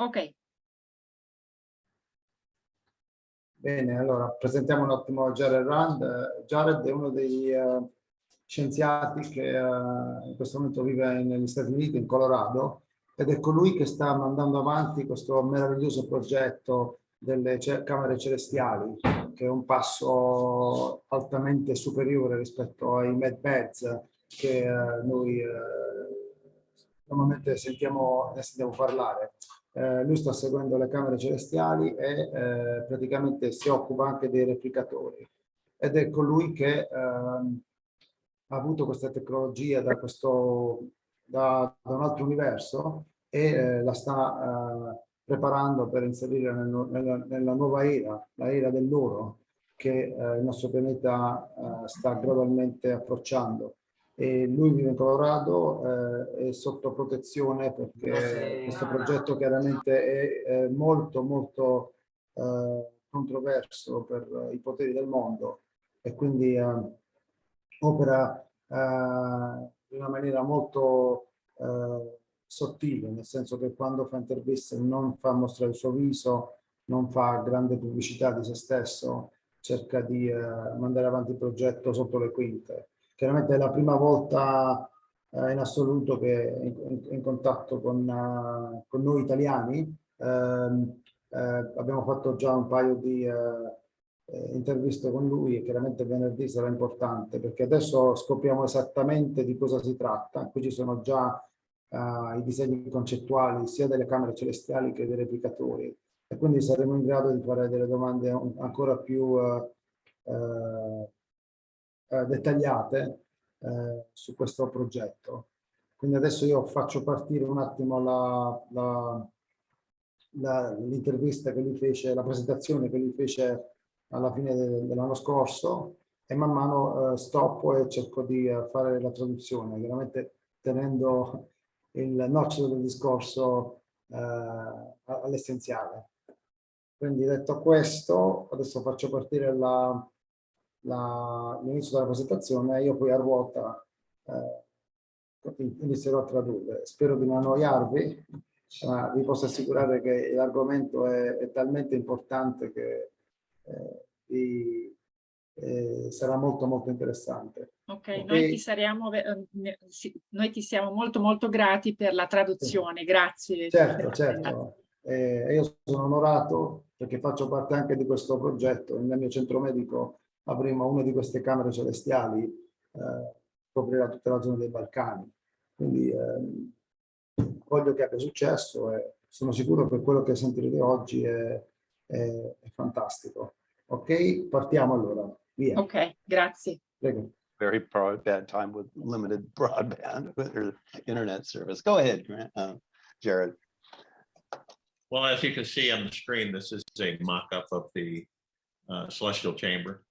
Ok. Bene, allora presentiamo un attimo Jared Rand. Jared è uno dei scienziati che in questo momento vive negli Stati Uniti, in Colorado, ed è colui che sta mandando avanti questo meraviglioso progetto delle camere celestiali, che è un passo altamente superiore rispetto ai medbeds che noi normalmente ne sentiamo parlare. Lui sta seguendo le camere celestiali e praticamente si occupa anche dei replicatori, ed è colui che ha avuto questa tecnologia da un altro universo e la sta preparando per inserire nella nuova era, la era dell'oro, che il nostro pianeta sta gradualmente approcciando. E lui vive in Colorado, è sotto protezione perché questo progetto chiaramente è molto molto controverso per i poteri del mondo, e quindi opera in una maniera molto sottile, nel senso che quando fa interviste non fa mostrare il suo viso, non fa grande pubblicità di se stesso, cerca di mandare avanti il progetto sotto le quinte. Chiaramente è la prima volta in assoluto che è in contatto con noi italiani. Abbiamo fatto già un paio di interviste con lui, e chiaramente venerdì sarà importante perché adesso scopriamo esattamente di cosa si tratta. Qui ci sono già i disegni concettuali sia delle camere celestiali che dei replicatori, e quindi saremo in grado di fare delle domande ancora più dettagliate su questo progetto. Quindi adesso io faccio partire un attimo l'intervista che lui fece, la presentazione che lui fece alla fine dell'anno scorso, e man mano stoppo e cerco di fare la traduzione, chiaramente tenendo il nocciolo del discorso all'essenziale. Quindi detto questo, adesso faccio partire l'inizio della presentazione, e io poi a ruota inizierò a tradurre. Spero di non annoiarvi, ma vi posso assicurare che l'argomento è talmente importante che sarà molto molto interessante. Ok, noi ti siamo molto molto grati per la traduzione, grazie. Certo, certo. Io sono onorato perché faccio parte anche di questo progetto. Nel mio centro medico avremo una di queste camere celestiali, coprirà tutta la zona dei Balcani. Quindi voglio che abbia successo, e sono sicuro che quello che sentirete oggi è fantastico. Ok, partiamo allora. Via. Ok, grazie. Prego. Very bad time with limited broadband or internet service. Go ahead, Jared. Well, as you can see on the screen, this is a mock-up of the celestial chamber.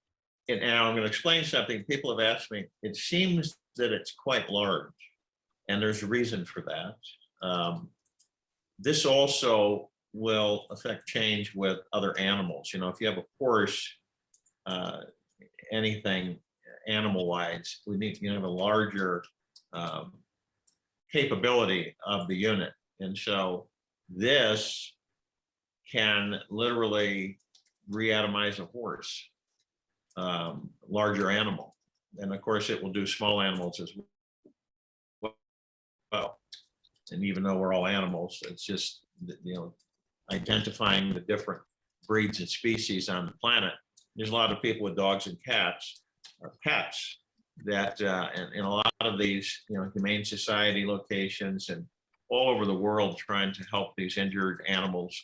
And now I'm going to explain something. People have asked me, it seems that it's quite large, and there's a reason for that. This also will affect change with other animals. You know, if you have a horse, anything animal-wise, we need to have a larger capability of the unit. And so this can literally reatomize a horse, larger animal. And of course, it will do small animals as well. And even though we're all animals, it's just, you know, identifying the different breeds and species on the planet. There's a lot of people with dogs and cats or pets that in a lot of these, you know, humane society locations and all over the world trying to help these injured animals.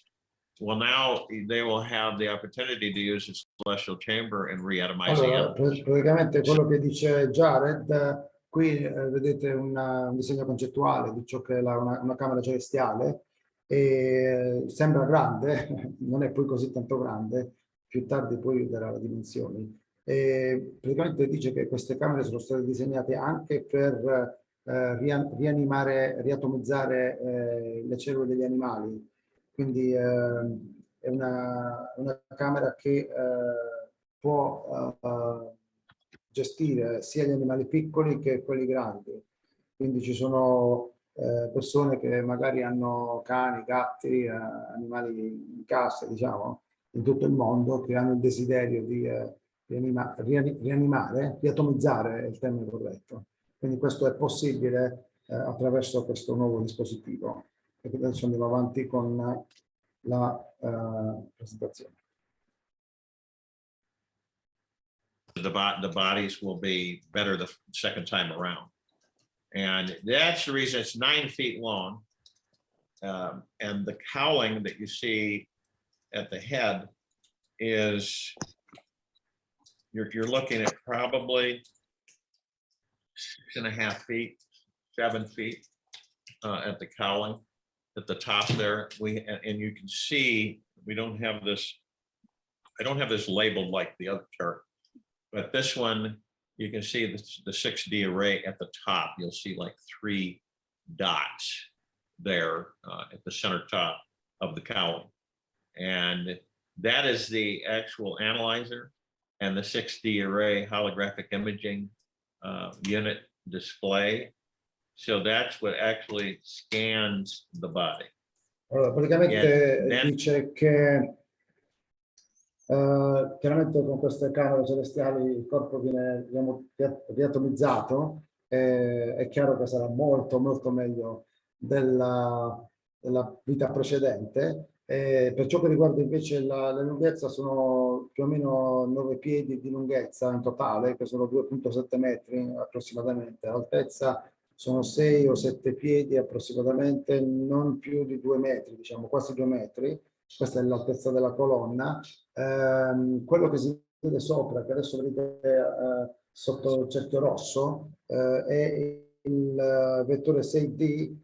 Well, now they will have the opportunity to use the celestial chamber and reatomize the animals. Praticamente quello che dice Jared, qui vedete un disegno concettuale di ciò che è una camera celestiale, e sembra grande, non è poi così tanto grande, più tardi poi darà le dimensioni. E praticamente dice che queste camere sono state disegnate anche per rianimare, riatomizzare le cellule degli animali. Quindi è una camera che può gestire sia gli animali piccoli che quelli grandi. Quindi ci sono persone che magari hanno cani, gatti, animali in casa, diciamo, in tutto il mondo, che hanno il desiderio di rianimare, di atomizzare, è il termine corretto. Quindi questo è possibile attraverso questo nuovo dispositivo. E adesso andiamo avanti con la presentazione. The bodies will be better the second time around. And that's the reason it's 9 feet long. And the cowling that you see at the head is, you're looking at probably 6.5 feet, 7 feet at the cowling at the top there. And you can see, we don't have this, I don't have this labeled like the other chart, but this one, you can see the 6D array at the top. You'll see like 3 dots there at the center top of the cowling. And that is the actual analyzer and the 6D array holographic imaging unit display. So that's what actually scans the body. Allora, praticamente dice che chiaramente con queste camere celestiali il corpo viene riatomizzato, è chiaro che sarà molto meglio della vita precedente. Per ciò che riguarda invece la lunghezza, sono più o meno 9 piedi di lunghezza in totale, che sono 2,7 metri approssimatamente. L'altezza sono 6 o 7 piedi approssimatamente, non più di 2 metri, diciamo quasi 2 metri. Questa è l'altezza della colonna. Quello che si vede sopra, che adesso vedete sotto il cerchio rosso, è il vettore 6D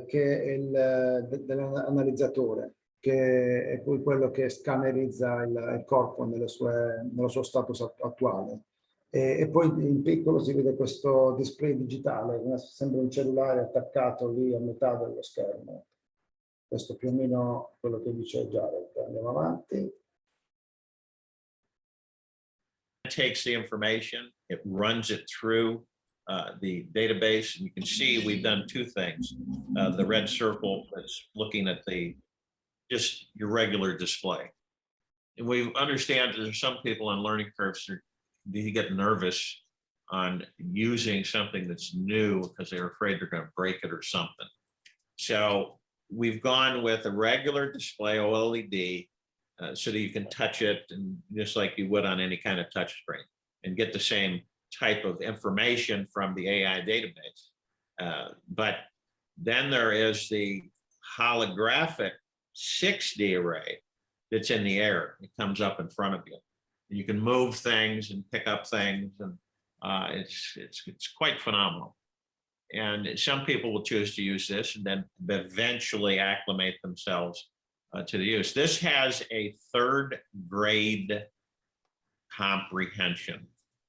che è dell'analizzatore, che è poi quello che scannerizza il corpo nello suo status attuale. E poi in piccolo si vede questo display digitale, che sembra un cellulare attaccato lì a metà dello schermo. Questo più o meno quello che dice Jared. Andiamo avanti. It takes the information, it runs it through the database, and you can see we've done 2 things. The red circle is looking at just your regular display. And we understand that there's some people on learning curves who get nervous on using something that's new because they're afraid they're going to break it or something. So we've gone with a regular display OLED so that you can touch it, and just like you would on any kind of touch screen, and get the same type of information from the AI database. But then there is the holographic 6D array that's in the air. It comes up in front of you. You can move things and pick up things, and it's quite phenomenal. And some people will choose to use this and then eventually acclimate themselves to the use. This has a 3rd grade comprehension.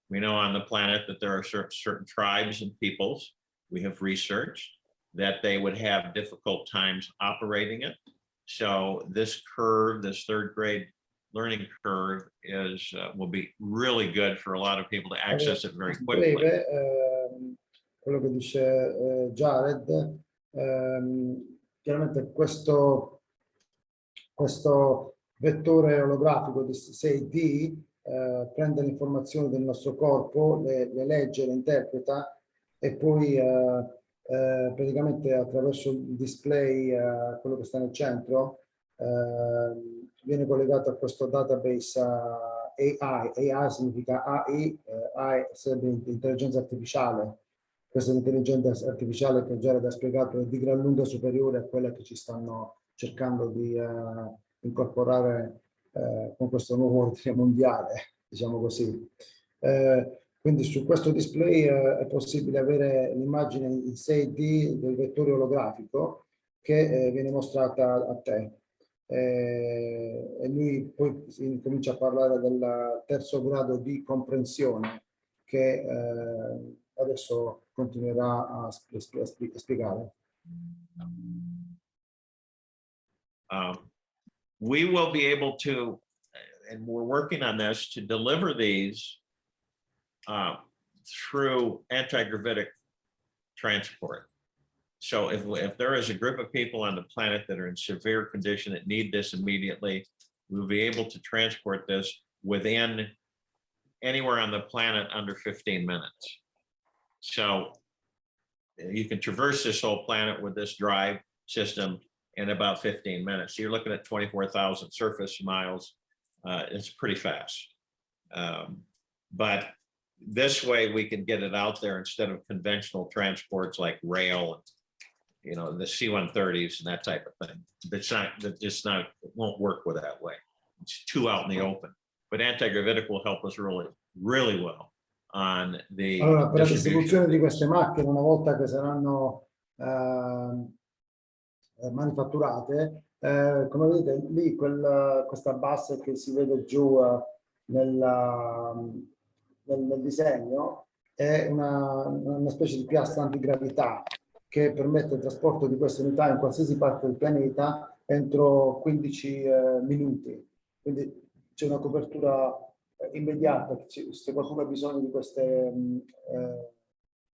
We know on the planet that there are certain tribes and peoples, we have researched, that they would have difficult times operating it. So this curve, this 3rd grade learning curve, will be really good for a lot of people to access it very quickly. Breve, quello che dice Jared, chiaramente questo vettore olografico di 6D prende le informazioni del nostro corpo, le legge, le interpreta, e poi praticamente attraverso il display, quello che sta nel centro, viene collegato a questo database AI significa AI sarebbe intelligenza artificiale. Questa intelligenza artificiale che Jared ha spiegato è di gran lunga superiore a quella che ci stanno cercando di incorporare con questo nuovo ordine mondiale, diciamo così. Quindi su questo display è possibile avere l'immagine in 6D del vettore olografico che viene mostrata a te. E lui poi comincia a parlare del 3° grado di comprensione che adesso continuerà a spiegare. We will be able to, and we're working on this, to deliver these through anti-gravitic transport. So if there is a group of people on the planet that are in severe condition that need this immediately, we'll be able to transport this within anywhere on the planet under 15 minutes. So you can traverse this whole planet with this drive system in about 15 minutes. So you're looking at 24,000 surface miles. It's pretty fast. But this way we can get it out there instead of conventional transports like rail and, you know, the C-130s and that type of thing. It won't work with that way. It's too out in the open. But anti-gravitic will help us really, really well on the Allora, per la distribution distribuzione of di these. queste macchine, una volta che saranno manifatturate, come vedete lì questa base che si vede giù nel disegno è una specie di piastra antigravità che permette il trasporto di queste unità in qualsiasi parte del pianeta entro 15 minuti. Quindi c'è una copertura immediata. Se qualcuno ha bisogno di queste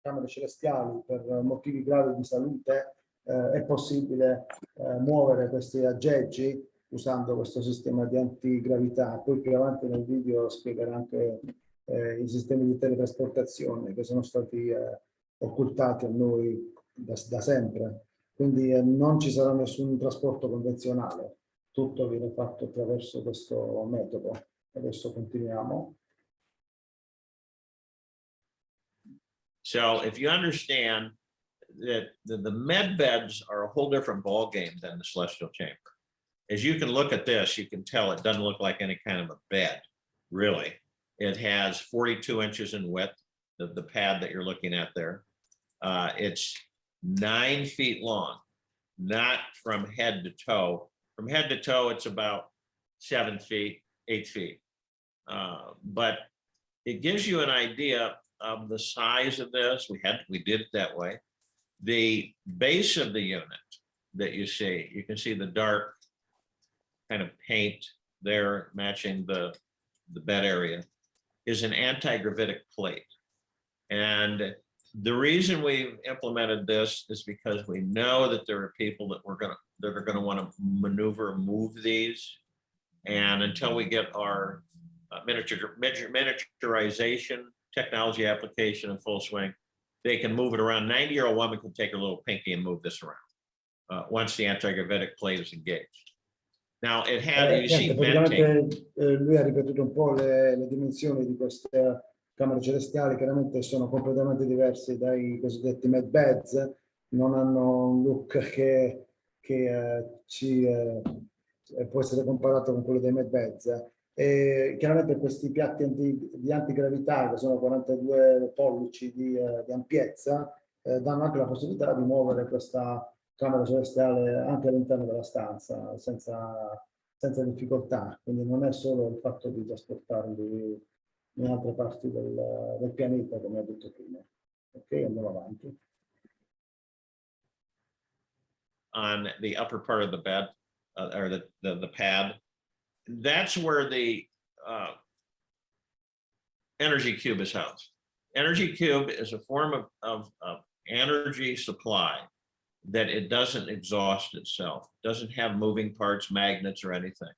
camere celestiali per motivi gravi di salute, è possibile muovere questi aggeggi usando questo sistema di antigravità. Poi più avanti nel video spiegherò anche i sistemi di teletrasportazione che sono stati occultati a noi da sempre. Quindi non ci sarà nessun trasporto convenzionale, tutto viene fatto attraverso questo metodo. Adesso continuiamo. So if you understand that the med beds are a whole different ball game than the celestial chamber. As you can look at this, you can tell it doesn't look like any kind of a bed, really. It has 42 inches in width, the pad that you're looking at there. It's 9 feet long, not from head to toe. From head to toe, it's about 7 feet, 8 feet. But it gives you an idea of the size of this. We did it that way. The base of the unit that you can see the dark kind of paint there matching the bed area, is an anti-gravitic plate. And the reason we've implemented this is because we know that there are people that are going to want to move these. And until we get our miniaturization technology application in full swing, they can move it around. 90-year-old woman can take her little pinky and move this around once the anti-gravitic plate is engaged. Now it had, you see venting. Lui ha ripetuto un po' le dimensioni di queste camere celestiali. Chiaramente sono completamente diverse dai cosiddetti med beds, non hanno un look che può essere comparato con quello dei med beds. E chiaramente questi piatti di antigravità, che sono 42 pollici di ampiezza, danno anche la possibilità di muovere questa camera celestiale anche all'interno della stanza senza difficoltà. Quindi non è solo il fatto di trasportarli in altre parti del pianeta, come ho detto prima. Ok, andiamo avanti. On the upper part of the bed, or the pad, that's where the energy cube is housed. Energy cube is a form of energy supply that it doesn't exhaust itself, doesn't have moving parts, magnets, or anything.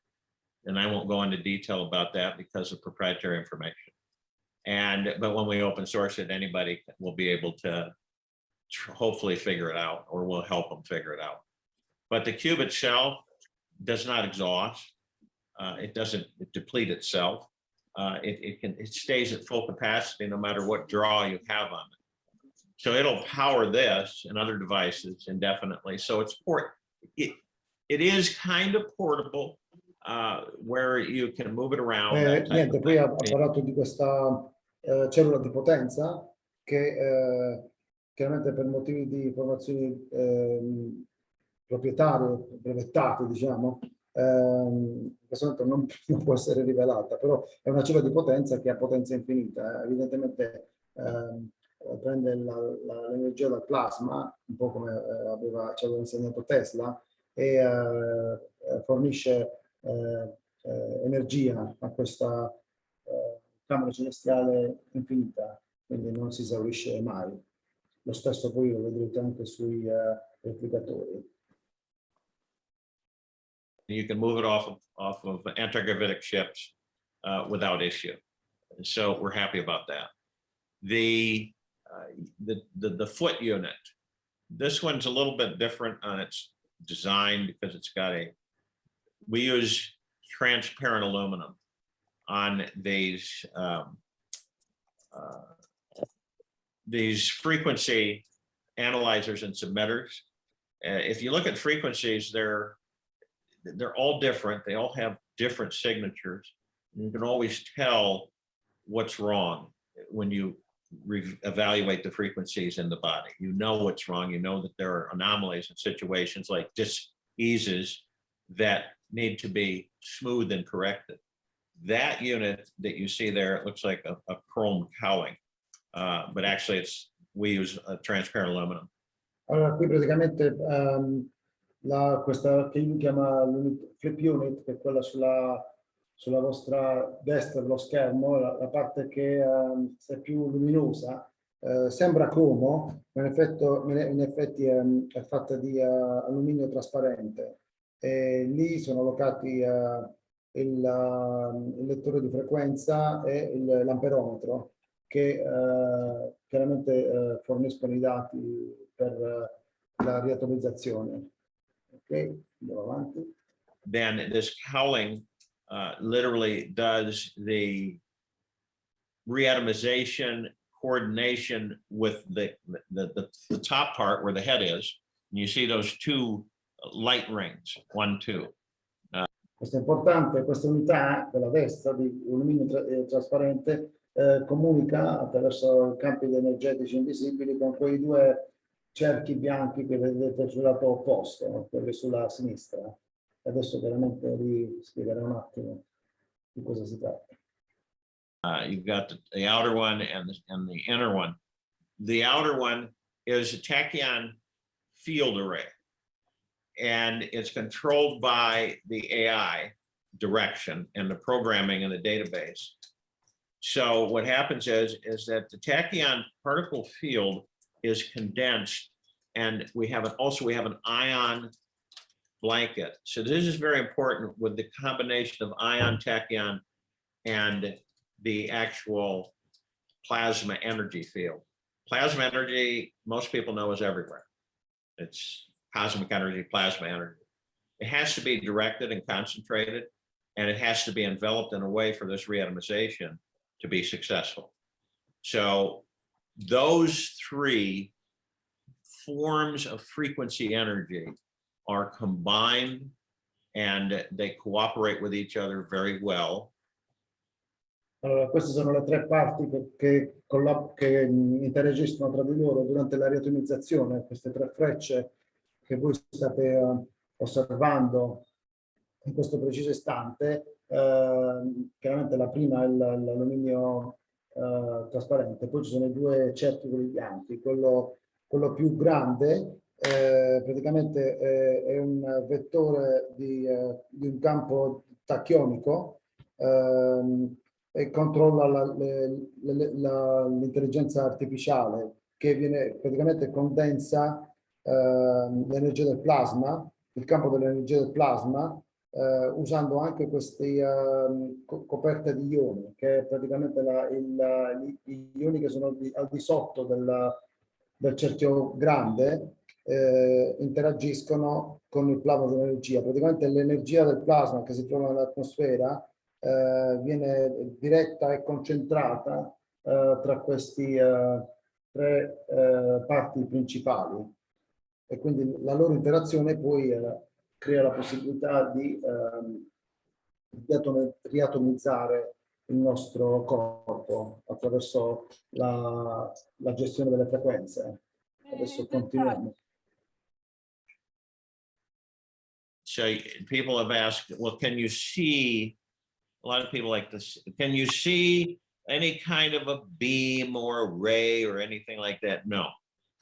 And I won't go into detail about that because of proprietary information. But when we open source it, anybody will be able to hopefully figure it out, or we'll help them figure it out. But the cube itself does not exhaust. It doesn't deplete itself. It stays at full capacity no matter what draw you have on it. So it'll power this and other devices indefinitely. So it is kind of portable, where you can move it around. Niente, poi ha parlato di questa cellula di potenza che chiaramente per motivi di informazioni proprietarie, brevettate, diciamo, in questo momento non può essere rivelata, però è una cellula di potenza che ha potenza infinita. Evidentemente prende l'energia dal plasma, un po' come ci aveva insegnato Tesla, e fornisce energia a questa camera celestiale infinita, quindi non si esaurisce mai. lo stesso poi lo vedrete anche sui replicatori. You can move it off of anti-gravitic ships without issue. So we're happy about that. The foot unit, this one's a little bit different on its design because it's got we use transparent aluminum on these frequency analyzers and submitters. If you look at frequencies, they're all different. They all have different signatures. You can always tell what's wrong when you evaluate the frequencies in the body. You know what's wrong. You know that there are anomalies in situations like dis-eases that need to be smoothed and corrected. That unit that you see there, it looks like a chrome cowling, but actually we use a transparent aluminum. Allora, qui praticamente questa che lui chiama flip unit, che è quella sulla vostra destra dello schermo, la parte che è più luminosa, sembra cromo, ma in effetti è fatta di alluminio trasparente. E lì sono allocati il lettore di frequenza e l'amperometro, che chiaramente forniscono i dati per la riatomizzazione. Ok, andiamo avanti. Then this cowling literally does the reatomization coordination with the top part where the head is. And you see those two light rings, 1, 2. Questo è importante, questa unità della destra di alluminio trasparente comunica attraverso campi energetici invisibili con quei due cerchi bianchi che vedete sul lato opposto, quelli sulla sinistra. Adesso veramente vi spiegherò un attimo di cosa si tratta. You've got the outer one and the inner one. The outer one is a tachyon field array, and it's controlled by the AI direction and the programming in the database. So what happens is that the tachyon particle field is condensed, and we have an ion blanket. So this is very important with the combination of ion, tachyon, and the actual plasma energy field. Plasma energy, most people know, is everywhere. It's cosmic energy, plasma energy. It has to be directed and concentrated, and it has to be enveloped in a way for this reatomization to be successful. So those three forms of frequency energy are combined, and they cooperate with each other very well. Allora, queste sono le tre parti che interagiscono tra di loro durante la riatomizzazione. Queste tre frecce che voi state osservando in questo preciso istante, chiaramente la prima è l'alluminio trasparente, poi ci sono i due cerchi bianchi. Quello più grande praticamente è un vettore di un campo tachionico e controlla l'intelligenza artificiale, che praticamente condensa l'energia del plasma, il campo dell'energia del plasma, usando anche queste coperte di ioni, che è praticamente gli ioni che sono al di sotto del cerchio grande, interagiscono con il plasma dell'energia. Praticamente l'energia del plasma che si trova nell'atmosfera viene diretta e concentrata tra questi tre parti principali, e quindi la loro interazione poi crea la possibilità di riatomizzare il nostro corpo attraverso la gestione delle frequenze. Adesso continuiamo. So people have asked, well, can you see, a lot of people like this, can you see any kind of a beam or a ray or anything like that? No,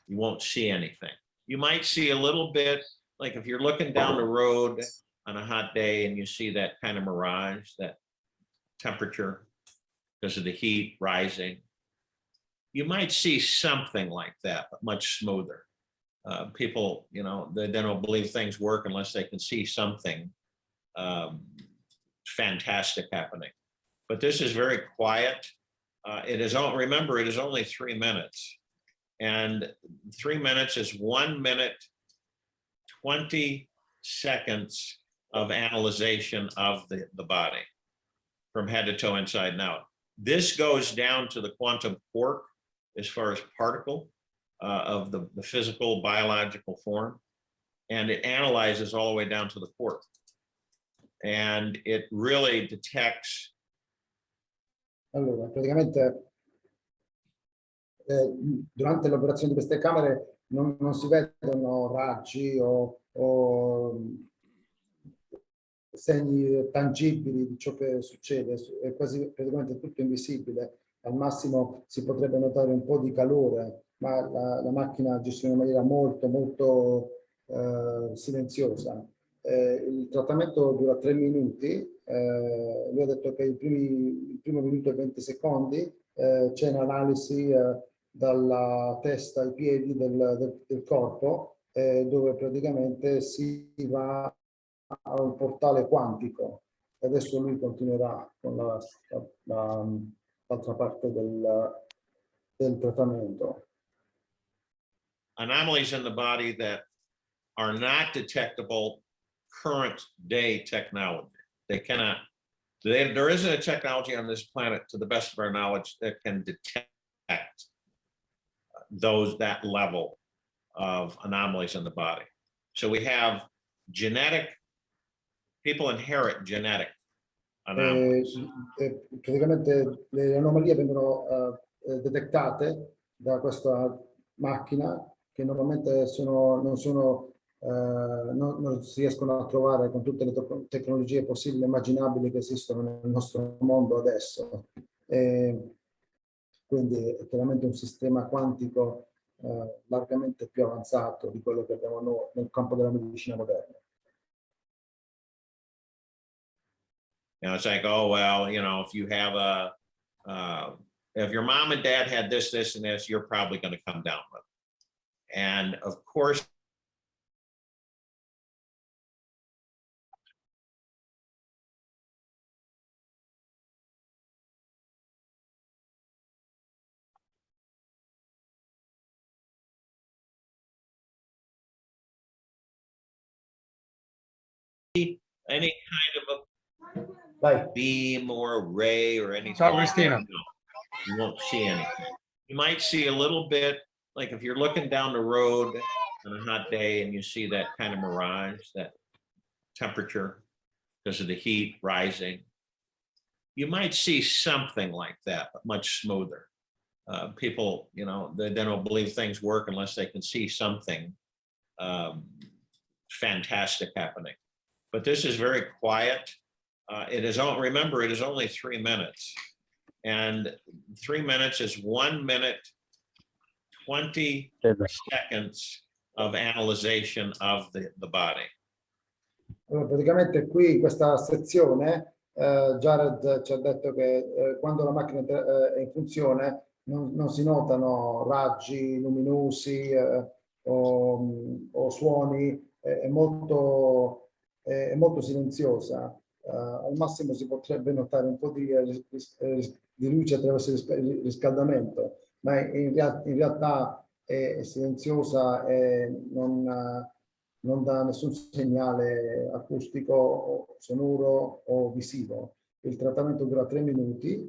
you won't see anything. You might see a little bit, like if you're looking down the road on a hot day and you see that kind of mirage, that temperature because of the heat rising. you might see something like that, but much smoother. People, they don't believe things work unless they can see something fantastic happening. But this is very quiet. Remember, it is only 3 minutes. And 3 minutes is 1 minute, 20 seconds of analyzation of the body from head to toe, inside and out. This goes down to the quantum quark as far as particle of the physical biological form. And it analyzes all the way down to the quark. And it really detects. Allora, praticamente durante l'operazione di queste camere non si vedono raggi o segni tangibili di ciò che succede, è quasi praticamente tutto invisibile. Al massimo si potrebbe notare un po' di calore, ma la macchina agisce in una maniera molto silenziosa. Il trattamento dura 3 minuti, lui ha detto che il primo minuto e 20 secondi c'è un'analisi dalla testa ai piedi del corpo, dove praticamente si va a un portale quantico. E adesso lui continuerà con l'altra parte del trattamento. Anomalies in the body that are not detectable current day technology. They cannot, there isn't a technology on this planet, to the best of our knowledge, that can detect that level of anomalies in the body. So we have people inherit genetic anomalies. Praticamente le anomalie vengono detectate da questa macchina, che normalmente non si riescono a trovare con tutte le tecnologie possibili e immaginabili che esistono nel nostro mondo adesso. Quindi è chiaramente un sistema quantico largamente più avanzato di quello che abbiamo nel campo della medicina moderna. It's like, oh, well, if you have if your mom and dad had this, this, and this, you're probably going to come down with it. And of course, any kind of a beam or a ray or anything. Ciao, Cristina. You won't see anything. You might see a little bit, like if you're looking down the road on a hot day and you see that kind of mirage, that temperature because of the heat rising, you might see something like that, but much smoother. People, they don't believe things work unless they can see something fantastic happening. But this is very quiet. Remember, it is only 3 minutes. And 3 minutes is 1 minute, 20 seconds of analyzation of the body. Allora, praticamente qui in questa sezione Jared ci ha detto che quando la macchina è in funzione non si notano raggi luminosi o suoni, è molto silenziosa. Al massimo si potrebbe notare un po' di luce attraverso il riscaldamento, ma in realtà è silenziosa e non dà nessun segnale acustico, sonoro o visivo. Il trattamento dura 3 minuti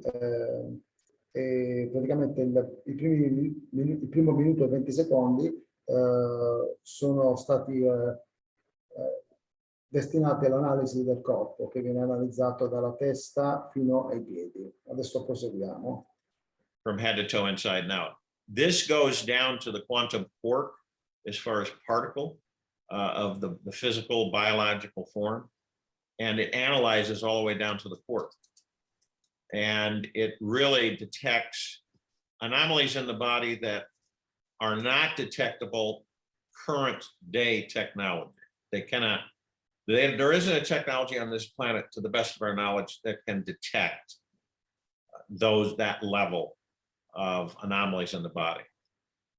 e praticamente il primo minuto e 20 secondi sono stati destinati all'analisi del corpo, che viene analizzato dalla testa fino ai piedi. Adesso proseguiamo. From head to toe, inside and out. This goes down to the quantum quark as far as particle of the physical biological form, and it analyzes all the way down to the quark. And it really detects anomalies in the body that are not detectable current day technology. They cannot. There isn't a technology on this planet, to the best of our knowledge, that can detect that level of anomalies in the body.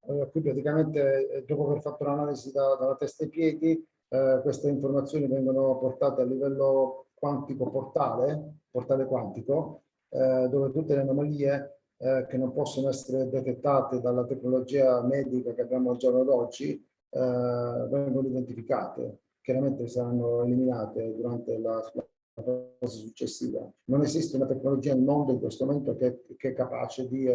Allora, qui praticamente, dopo aver fatto l'analisi dalla testa ai piedi, queste informazioni vengono portate a livello quantico portale quantico, dove tutte le anomalie che non possono essere detettate dalla tecnologia medica che abbiamo al giorno d'oggi vengono identificate. Chiaramente saranno eliminate durante la fase successiva. Non esiste una tecnologia al mondo in questo momento che è capace di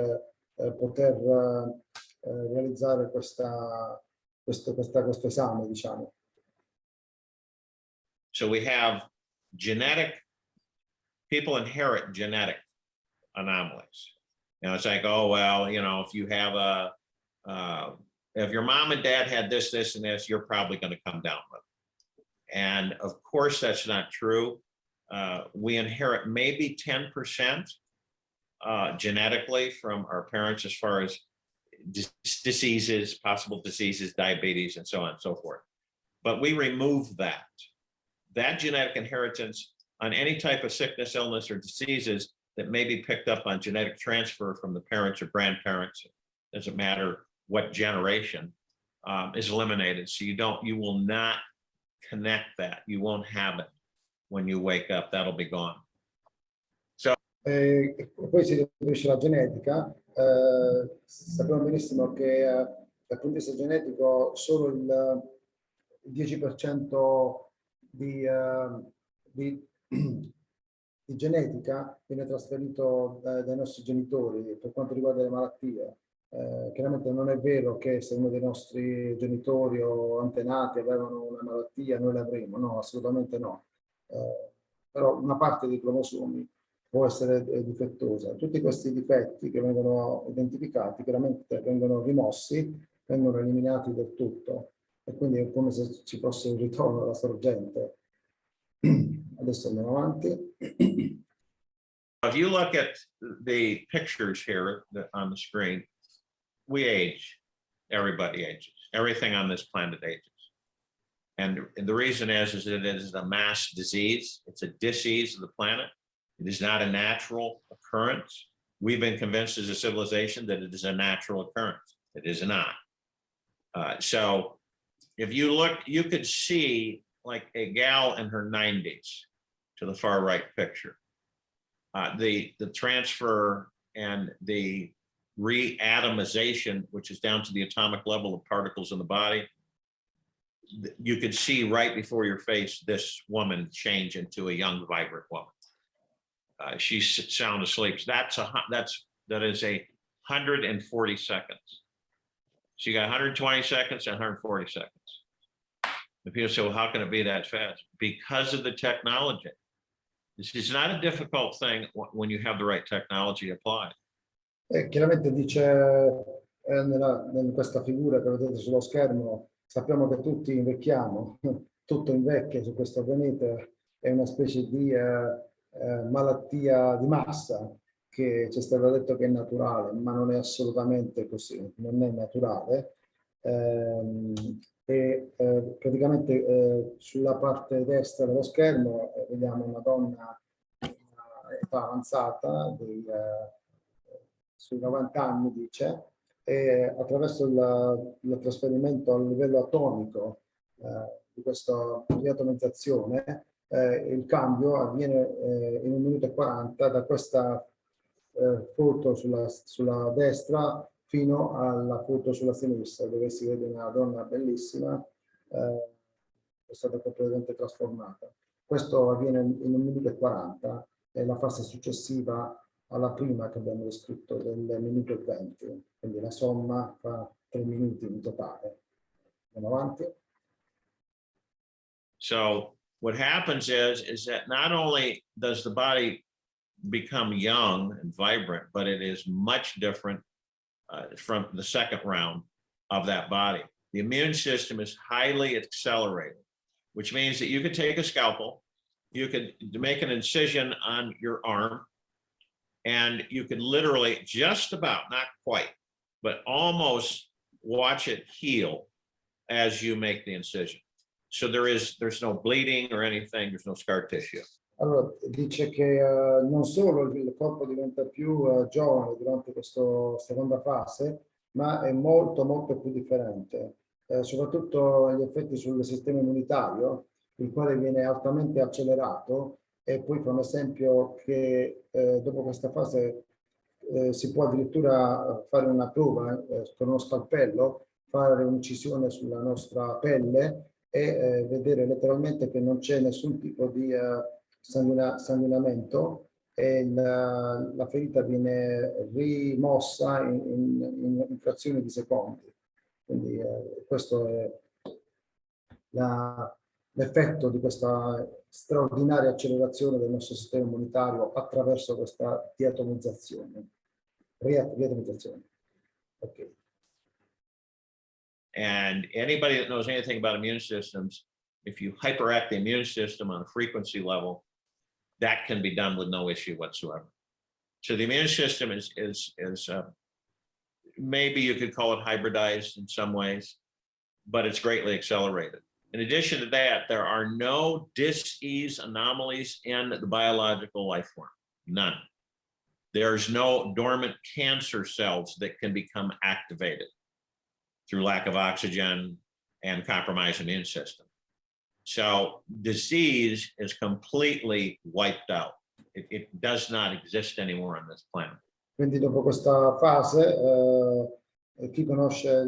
poter realizzare questo esame, diciamo. So we have people inherit genetic anomalies. You know, it's like, oh, well, you know, if you have if your mom and dad had this, this, and this, you're probably going to come down with it. And of course, that's not true. We inherit maybe 10% genetically from our parents as far as diseases, possible diseases, diabetes, and so on and so forth. But we remove that genetic inheritance on any type of sickness, illness, or diseases that may be picked up on genetic transfer from the parents or grandparents. It doesn't matter what generation, is eliminated. So you will not connect that. You won't have it when you wake up. That'll be gone. So poi si riferisce alla genetica. Sappiamo benissimo che dal punto di vista genetico solo il 10% di genetica viene trasferito dai nostri genitori per quanto riguarda le malattie. Chiaramente non è vero che se uno dei nostri genitori o antenati avevano una malattia noi l'avremo, no, assolutamente no. Però una parte dei cromosomi può essere difettosa. Tutti questi difetti che vengono identificati chiaramente vengono rimossi, vengono eliminati del tutto e quindi è come se ci fosse un ritorno alla sorgente. Adesso andiamo avanti. if you look at the pictures here on the screen, we age. Everybody ages. Everything on this planet ages. And the reason is that it is a mass disease. It's a disease of the planet. It is not a natural occurrence. We've been convinced as a civilization that it is a natural occurrence. It is not. So if you look, you could see like a gal in her 90s to the far right picture. The transfer and the reatomization, which is down to the atomic level of particles in the body, you could see right before your face this woman change into a young, vibrant woman. She's sound asleep. That is 140 seconds. So you got 120 seconds and 140 seconds. And people say, well, how can it be that fast? Because of the technology. This is not a difficult thing when you have the right technology applied. Chiaramente dice in questa figura che vedete sullo schermo, sappiamo che tutti invecchiamo, tutto invecchia su questo pianeta, è una specie di malattia di massa che ci è stato detto che è naturale, ma non è assolutamente così, non è naturale. Praticamente sulla parte destra dello schermo vediamo una donna di età avanzata, sui 90 anni dice, e attraverso il trasferimento a livello atomico di questa riatomizzazione il cambio avviene in 1 minuto e 40 da questa foto sulla destra fino alla foto sulla sinistra, dove si vede una donna bellissima è stata completamente trasformata. Questo avviene in 1 minuto e 40, è la fase successiva alla prima che abbiamo descritto del 1 minuto e 20, quindi la somma fa 3 minuti in totale. Andiamo avanti. So what happens is that not only does the body become young and vibrant, but it is much different from the second round of that body. The immune system is highly accelerated, which means that you could take a scalpel, you could make an incision on your arm, and you could literally just about, not quite, but almost watch it heal as you make the incision. So there's no bleeding or anything, there's no scar tissue. Allora, dice che non solo il corpo diventa più giovane durante questa seconda fase, ma è molto, molto più differente. Soprattutto gli effetti sul sistema immunitario, il quale viene altamente accelerato, e poi fa un esempio che dopo questa fase si può addirittura fare una prova con uno scalpello, fare un'incisione sulla nostra pelle e vedere letteralmente che non c'è nessun tipo di sanguinamento, e la ferita viene rimossa in frazioni di secondi. Quindi questo è l'effetto di questa straordinaria accelerazione del nostro sistema immunitario attraverso questa diatomizzazione. Riatomizzazione. Ok. And anybody that knows anything about immune systems, if you hyperact the immune system on a frequency level, that can be done with no issue whatsoever. So the immune system is maybe you could call it hybridized in some ways, but it's greatly accelerated. In addition to that, there are no dis-ease anomalies in the biological life form, none. There's no dormant cancer cells that can become activated through lack of oxygen and compromised immune system. So disease is completely wiped out. It does not exist anymore on this planet. Quindi dopo questa fase, chi conosce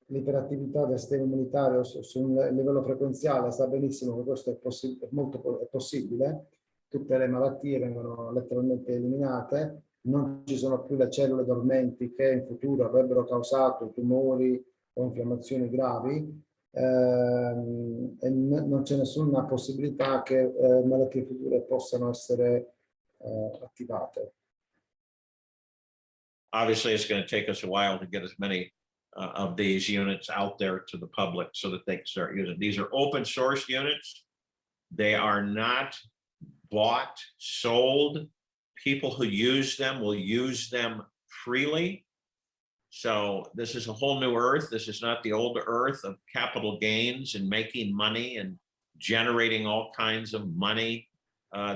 l'iperattività del sistema immunitario su un livello frequenziale sa benissimo che questo è possibile. Tutte le malattie vengono letteralmente eliminate, non ci sono più le cellule dormenti che in futuro avrebbero causato tumori o infiammazioni gravi, e non c'è nessuna possibilità che malattie future possano essere attivate. Obviously, it's going to take us a while to get as many of these units out there to the public so that they can start using. These are open source units. They are not bought, sold. People who use them will use them freely. So this is a whole new earth. This is not the old earth of capital gains and making money and generating all kinds of money.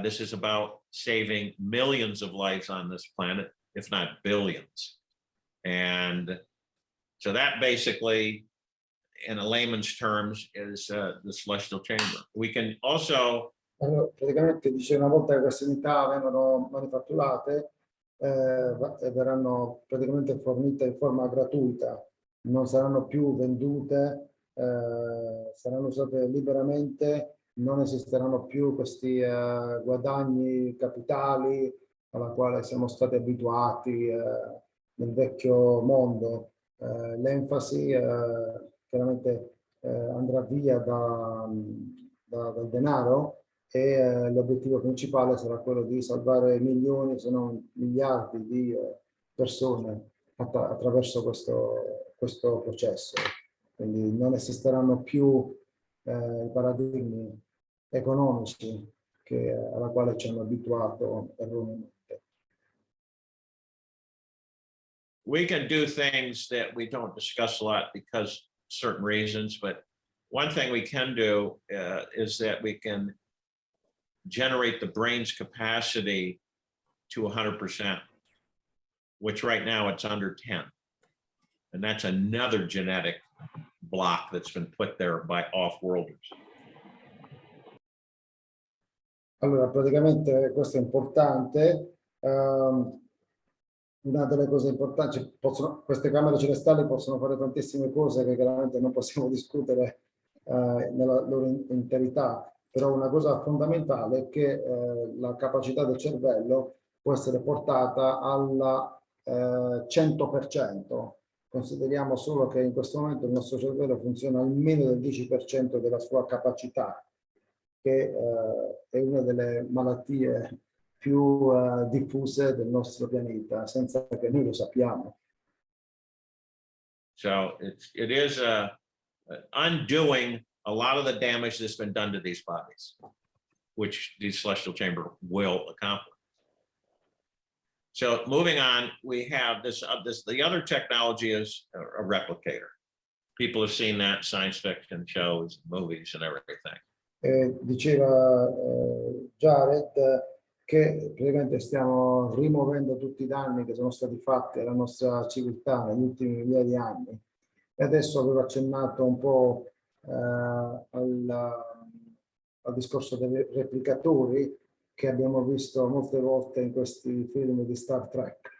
This is about saving millions of lives on this planet, if not billions. And so that basically, in a layman's terms, is the celestial chamber. We can also... Allora, praticamente dice, una volta che queste unità vengono manifatturate, verranno praticamente fornite in forma gratuita, non saranno più vendute, saranno usate liberamente, non esisteranno più questi guadagni capitali alla quale siamo stati abituati nel vecchio mondo. L'enfasi chiaramente andrà via dal denaro, e l'obiettivo principale sarà quello di salvare milioni, se non miliardi di persone attraverso questo processo. Quindi non esisteranno più i paradigmi economici alla quale ci hanno abituato erroneamente. We can do things that we don't discuss a lot because certain reasons, but one thing we can do is that we can generate the brain's capacity to 100%, which right now it's under 10. And that's another genetic block that's been put there by off-worlders. Allora, praticamente questo è importante. Una delle cose importanti, queste camere celestiali possono fare tantissime cose che chiaramente non possiamo discutere nella loro interità, però una cosa fondamentale è che la capacità del cervello può essere portata al 100%. Consideriamo solo che in questo momento il nostro cervello funziona almeno del 10% della sua capacità, che è una delle malattie più diffuse del nostro pianeta, senza che noi lo sappiamo. So it is undoing a lot of the damage that's been done to these bodies, which the celestial chamber will accomplish. So moving on, we have the other technology is a replicator. People have seen that in science fiction shows, movies, and everything. Diceva Jared che praticamente stiamo rimuovendo tutti i danni che sono stati fatti alla nostra civiltà negli ultimi migliaia di anni. E adesso avevo accennato un po' al discorso dei replicatori che abbiamo visto molte volte in questi film di Star Trek.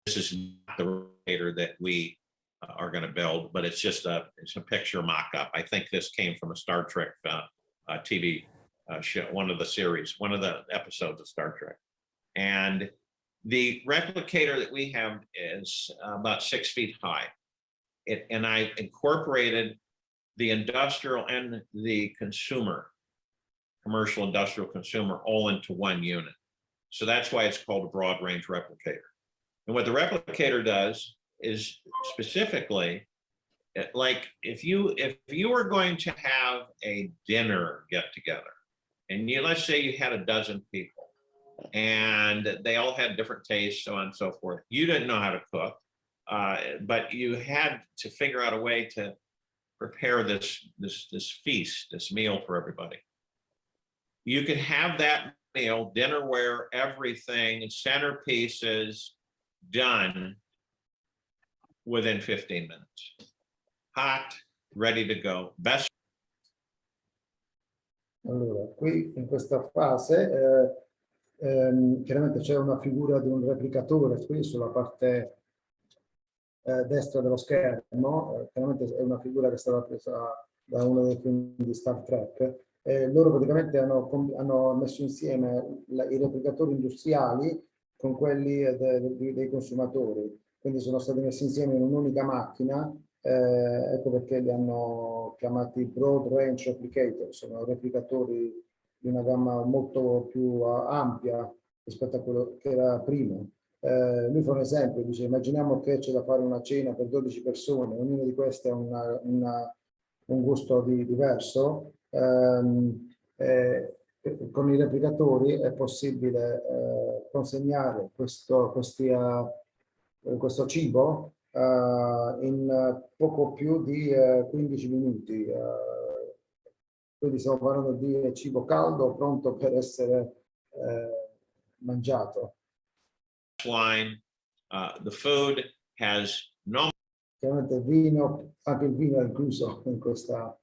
This is not the replicator that we are going to build, but it's just it's a picture mock-up. I think this came from a Star Trek TV show, one of the series, one of the episodes of Star Trek. And the replicator that we have is about 6 feet high. And I incorporated the industrial and the consumer, commercial industrial consumer, all into one unit. So that's why it's called a broad range replicator. And what the replicator does is specifically, like if you were going to have a dinner get together, and let's say you had a dozen people, and they all had different tastes, so on and so forth. You didn't know how to cook, but you had to figure out a way to prepare this feast, this meal for everybody. You could have that meal, dinnerware, everything, centerpieces done within 15 minutes. Hot, ready to go. Best. Allora, qui in questa fase chiaramente c'è una figura di un replicatore qui sulla parte destra dello schermo, chiaramente è una figura che è stata presa da uno dei film di Star Trek. Loro praticamente hanno messo insieme i replicatori industriali con quelli dei consumatori, quindi sono stati messi insieme in un'unica macchina, ecco perché li hanno chiamati broad range replicator, sono replicatori di una gamma molto più ampia rispetto a quello che era prima. Lui fa un esempio, dice: immaginiamo che c'è da fare una cena per 12 persone, ognuna di queste ha un gusto diverso. Con i replicatori è possibile consegnare questo cibo in poco più di 15 minuti. Quindi stiamo parlando di cibo caldo pronto per essere mangiato. Wine, the food has no. Chiaramente il vino, anche il vino è incluso in questo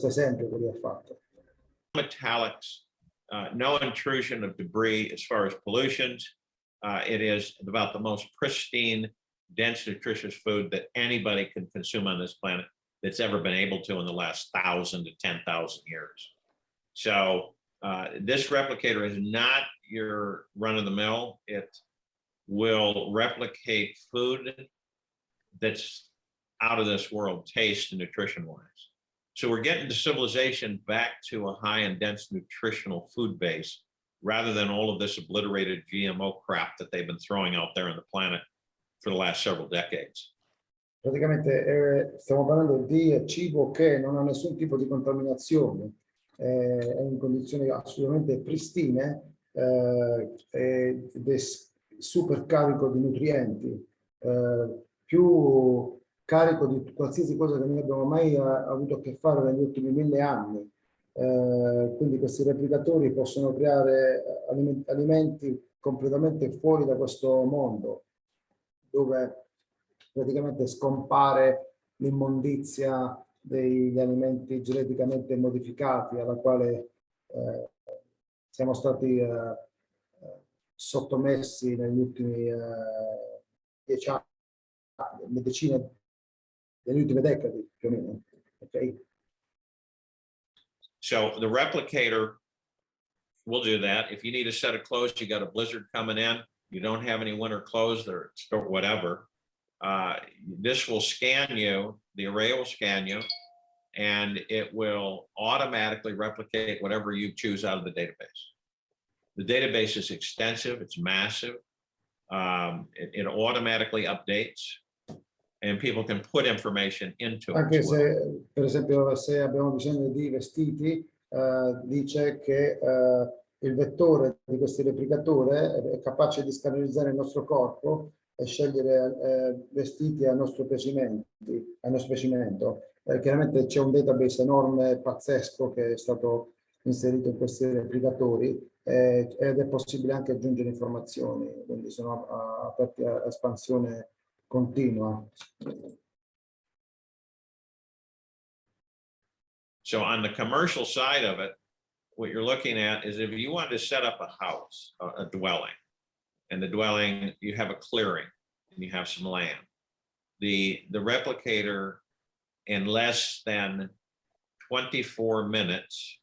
esempio che lui ha fatto. Metallics, no intrusion of debris as far as pollutions. It is about the most pristine, dense, nutritious food that anybody can consume on this planet that's ever been able to in the last 1,000 to 10,000 years. So this replicator is not your run-of-the-mill. It will replicate food that's out of this world, taste and nutrition-wise. So we're getting the civilization back to a high and dense nutritional food base, rather than all of this obliterated GMO crap that they've been throwing out there on the planet for the last several decades. Praticamente stiamo parlando di cibo che non ha nessun tipo di contaminazione, è in condizioni assolutamente pristine ed è super carico di nutrienti, più carico di qualsiasi cosa che noi abbiamo mai avuto a che fare negli ultimi 1000 anni. Quindi questi replicatori possono creare alimenti completamente fuori da questo mondo, dove praticamente scompare l'immondizia degli alimenti geneticamente modificati alla quale siamo stati sottomessi negli ultimi 10 anni, nelle ultime decadi più o meno. Okay? So the replicator will do that. If you need a set of clothes, you got a blizzard coming in, you don't have any winter clothes or whatever, this will scan you, the array will scan you, and it will automatically replicate whatever you choose out of the database. The database is extensive, it's massive, it automatically updates, and people can put information into it. Anche se, per esempio, se abbiamo bisogno di vestiti, dice che il vettore di questo replicatore è capace di scannerizzare il nostro corpo e scegliere vestiti a nostro piacimento, Chiaramente c'è un database enorme, pazzesco, che è stato inserito in questi replicatori ed è possibile anche aggiungere informazioni, quindi sono aperti a espansione continua. So on the commercial side of it, what you're looking at is if you want to set up a house, a dwelling, and the dwelling, you have a clearing and you have some land. The replicator in less than 24 minutes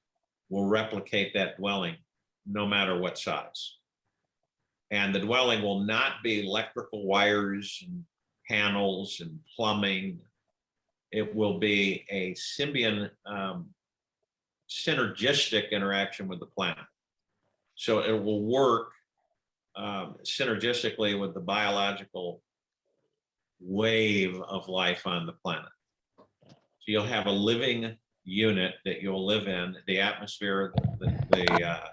will replicate that dwelling no matter what size. And the dwelling will not be electrical wires and panels and plumbing. It will be a synergistic interaction with the planet. So it will work synergistically with the biological wave of life on the planet. So you'll have a living unit that you'll live in. The atmosphere, it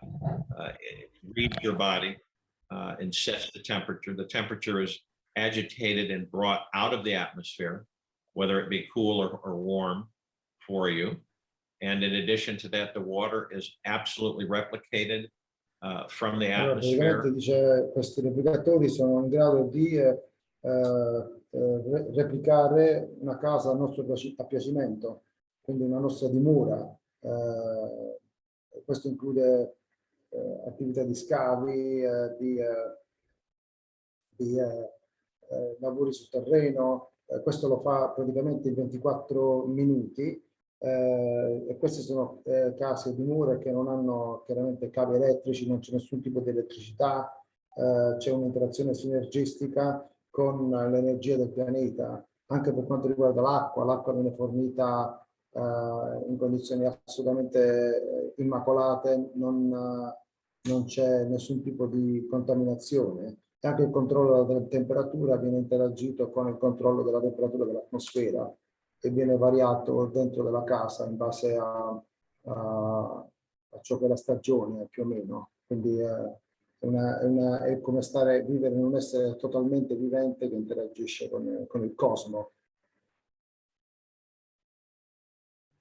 reads your body and sets the temperature. The temperature is agitated and brought out of the atmosphere, whether it be cool or warm for you. And in addition to that, the water is absolutely replicated from the atmosphere. Praticamente dice, questi replicatori sono in grado di replicare una casa a nostro piacimento, quindi una nostra dimora. Questo include attività di scavi, di lavori sul terreno. Questo lo fa praticamente in 24 minuti. E queste sono case di mura che non hanno chiaramente cavi elettrici, non c'è nessun tipo di elettricità, c'è un'interazione sinergistica con l'energia del pianeta. Anche per quanto riguarda l'acqua, l'acqua viene fornita in condizioni assolutamente immacolate, non c'è nessun tipo di contaminazione. E anche il controllo della temperatura viene interagito con il controllo della temperatura dell'atmosfera, che viene variato dentro della casa in base a ciò che è la stagione, più o meno. Quindi è come vivere in un essere totalmente vivente che interagisce con il cosmo.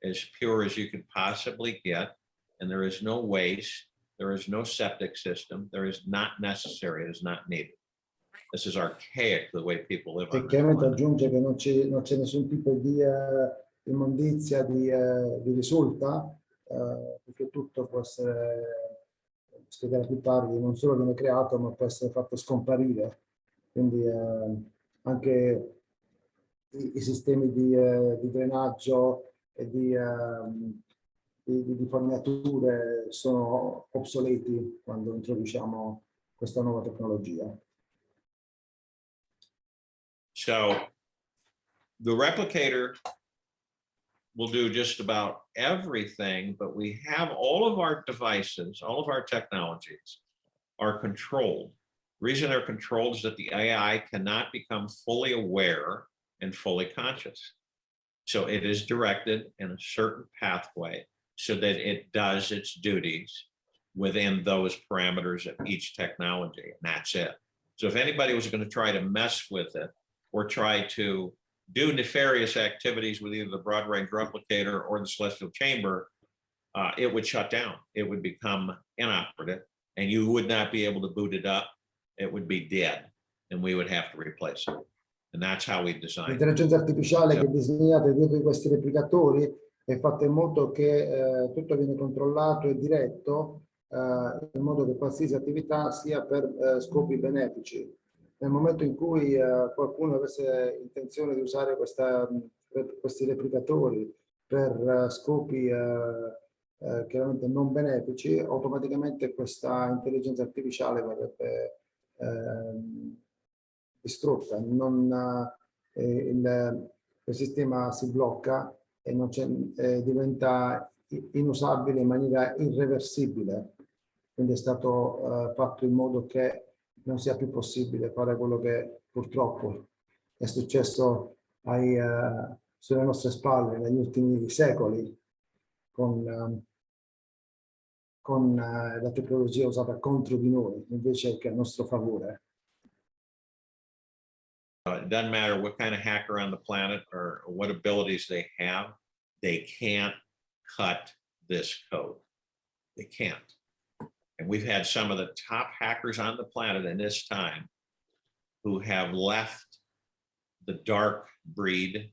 As pure as you could possibly get, and there is no waste, there is no septic system, there is not necessary, it is not needed. This is archaic, the way people live on E chiaramente aggiunge che non c'è nessun tipo di immondizia di risulta, perché tutto può essere, spiegare più tardi, non solo viene creato, ma può essere fatto scomparire. Quindi anche i sistemi di drenaggio e di fognature sono obsoleti quando introduciamo questa nuova tecnologia. So the replicator will do just about everything, but we have all of our devices, all of our technologies are controlled. The reason they're controlled is that the AI cannot become fully aware and fully conscious. So it is directed in a certain pathway so that it does its duties within those parameters of each technology, and that's it. So if anybody was going to try to mess with it or try to do nefarious activities with either the broad range replicator or the celestial chamber, it would shut down. It would become inoperative and you would not be able to boot it up. It would be dead and we would have to replace it. And that's how we designed it. L'intelligenza artificiale che è disegnata dietro di questi replicatori è fatta in modo che tutto viene controllato e diretto in modo che qualsiasi attività sia per scopi benefici. Nel momento in cui qualcuno avesse intenzione di usare questi replicatori per scopi chiaramente non benefici, automaticamente questa intelligenza artificiale verrebbe distrutta. Il sistema si blocca e diventa inusabile in maniera irreversibile. Quindi è stato fatto in modo che non sia più possibile fare quello che purtroppo è successo sulle nostre spalle negli ultimi secoli con la tecnologia usata contro di noi invece che a nostro favore. it doesn't matter what kind of hacker on the planet or what abilities they have, they can't cut this code. They can't. And we've had some of the top hackers on the planet in this time who have left the dark breed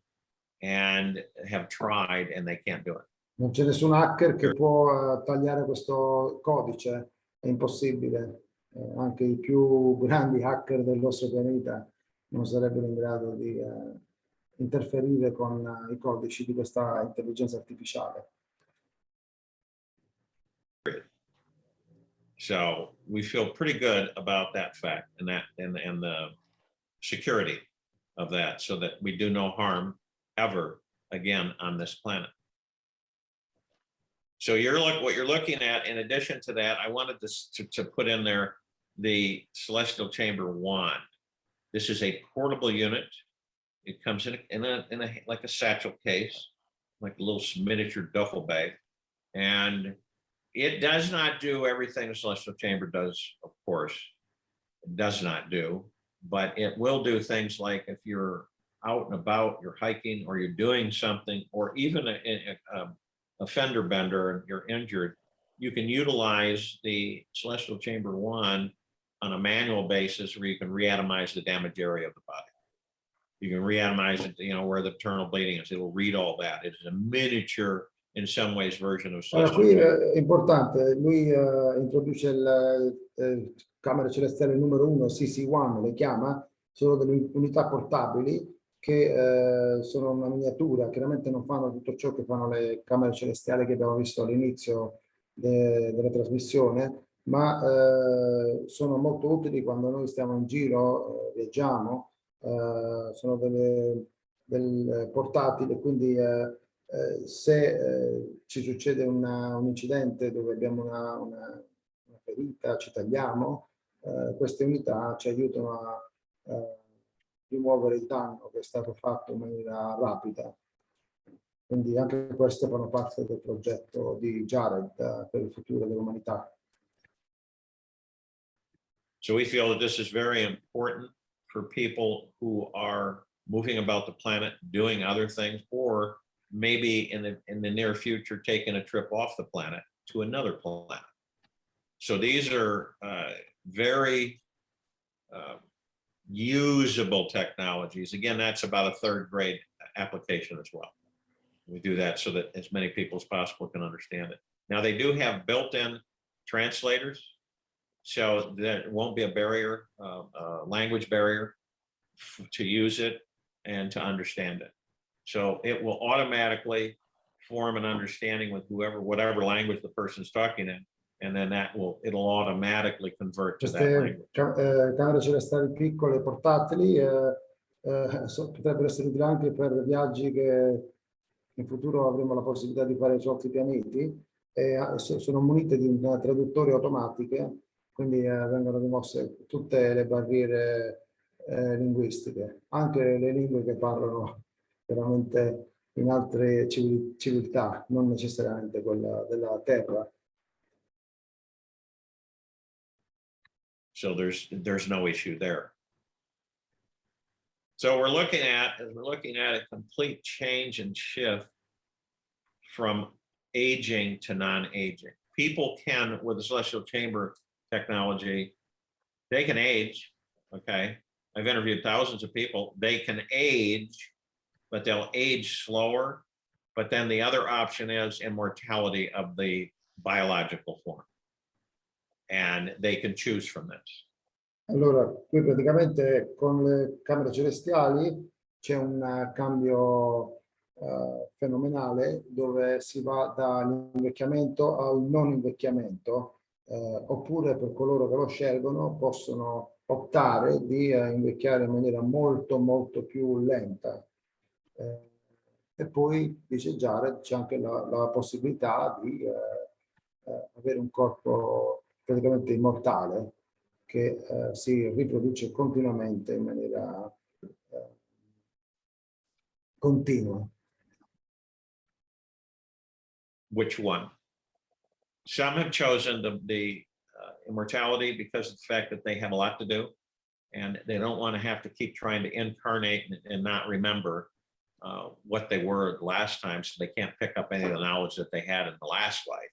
and have tried and they can't do it. Non c'è nessun hacker che può tagliare questo codice, è impossibile. Anche i più grandi hacker del nostro pianeta non sarebbero in grado di interferire con i codici di questa intelligenza artificiale. So we feel pretty good about that fact and the security of that, so that we do no harm ever again on this planet. So what you're looking at, in addition to that, I wanted to put in there the Celestial Chamber wand. This is a portable unit. It comes in a like a satchel case, like a little miniature duffel bag, and it does not do everything the Celestial Chamber does, of course. It does not do, but it will do things like if you're out and about, you're hiking, or you're doing something, or even a fender bender and you're injured, you can utilize the Celestial Chamber wand on a manual basis where you can reatomize the damaged area of the body. You can reatomize it, where the internal bleeding is. It will read all that. It's a miniature, in some ways, version of Allora, Celestial qui Chamber. è importante, lui introduce il Camere Celestiali numero 1, CC1, le chiama, sono delle unità portabili che sono una miniatura, chiaramente non fanno tutto ciò che fanno le camere celestiali che abbiamo visto all'inizio della trasmissione, ma sono molto utili quando noi stiamo in giro, viaggiamo, sono del portatili, quindi se ci succede un incidente dove abbiamo una ferita, ci tagliamo, queste unità ci aiutano a rimuovere il danno che è stato fatto in maniera rapida. Quindi anche queste fanno parte del progetto di Jared per il futuro dell'umanità. So we feel that this is very important for people who are moving about the planet, doing other things, or maybe in the near future taking a trip off the planet to another planet. So these are very usable technologies. Again, that's about a third grade application as well. We do that so that as many people as possible can understand it. Now they do have built-in translators, so there won't be a barrier, language barrier to use it and to understand it. So it will automatically form an understanding with whatever language the person's talking in, and then it'll automatically convert to that language. Camere celestiali piccole, portatili, potrebbero essere utili anche per viaggi che in futuro avremo la possibilità di fare su altri pianeti, e sono munite di un traduttore automatiche, quindi vengono rimosse tutte le barriere linguistiche, anche le lingue che parlano veramente in altre civiltà, non necessariamente quella della Terra. So there's no issue there. So we're looking at a complete change and shift from aging to non-aging. People can, with the Celestial Chamber technology, they can age, okay? I've interviewed thousands of people. They can age, but they'll age slower. But then the other option is immortality of the biological form. And they can choose from this. Allora, qui praticamente con le camere celestiali c'è un cambio fenomenale dove si va dall'invecchiamento al non invecchiamento, oppure per coloro che lo scelgono possono optare di invecchiare in maniera molto molto più lenta. E poi, dice Jared, c'è anche la possibilità di avere un corpo praticamente immortale che si riproduce continuamente in maniera continua. Which one? Some have chosen the immortality because of the fact that they have a lot to do and they don't want to have to keep trying to incarnate and not remember what they were last time, so they can't pick up any of the knowledge that they had in the last life.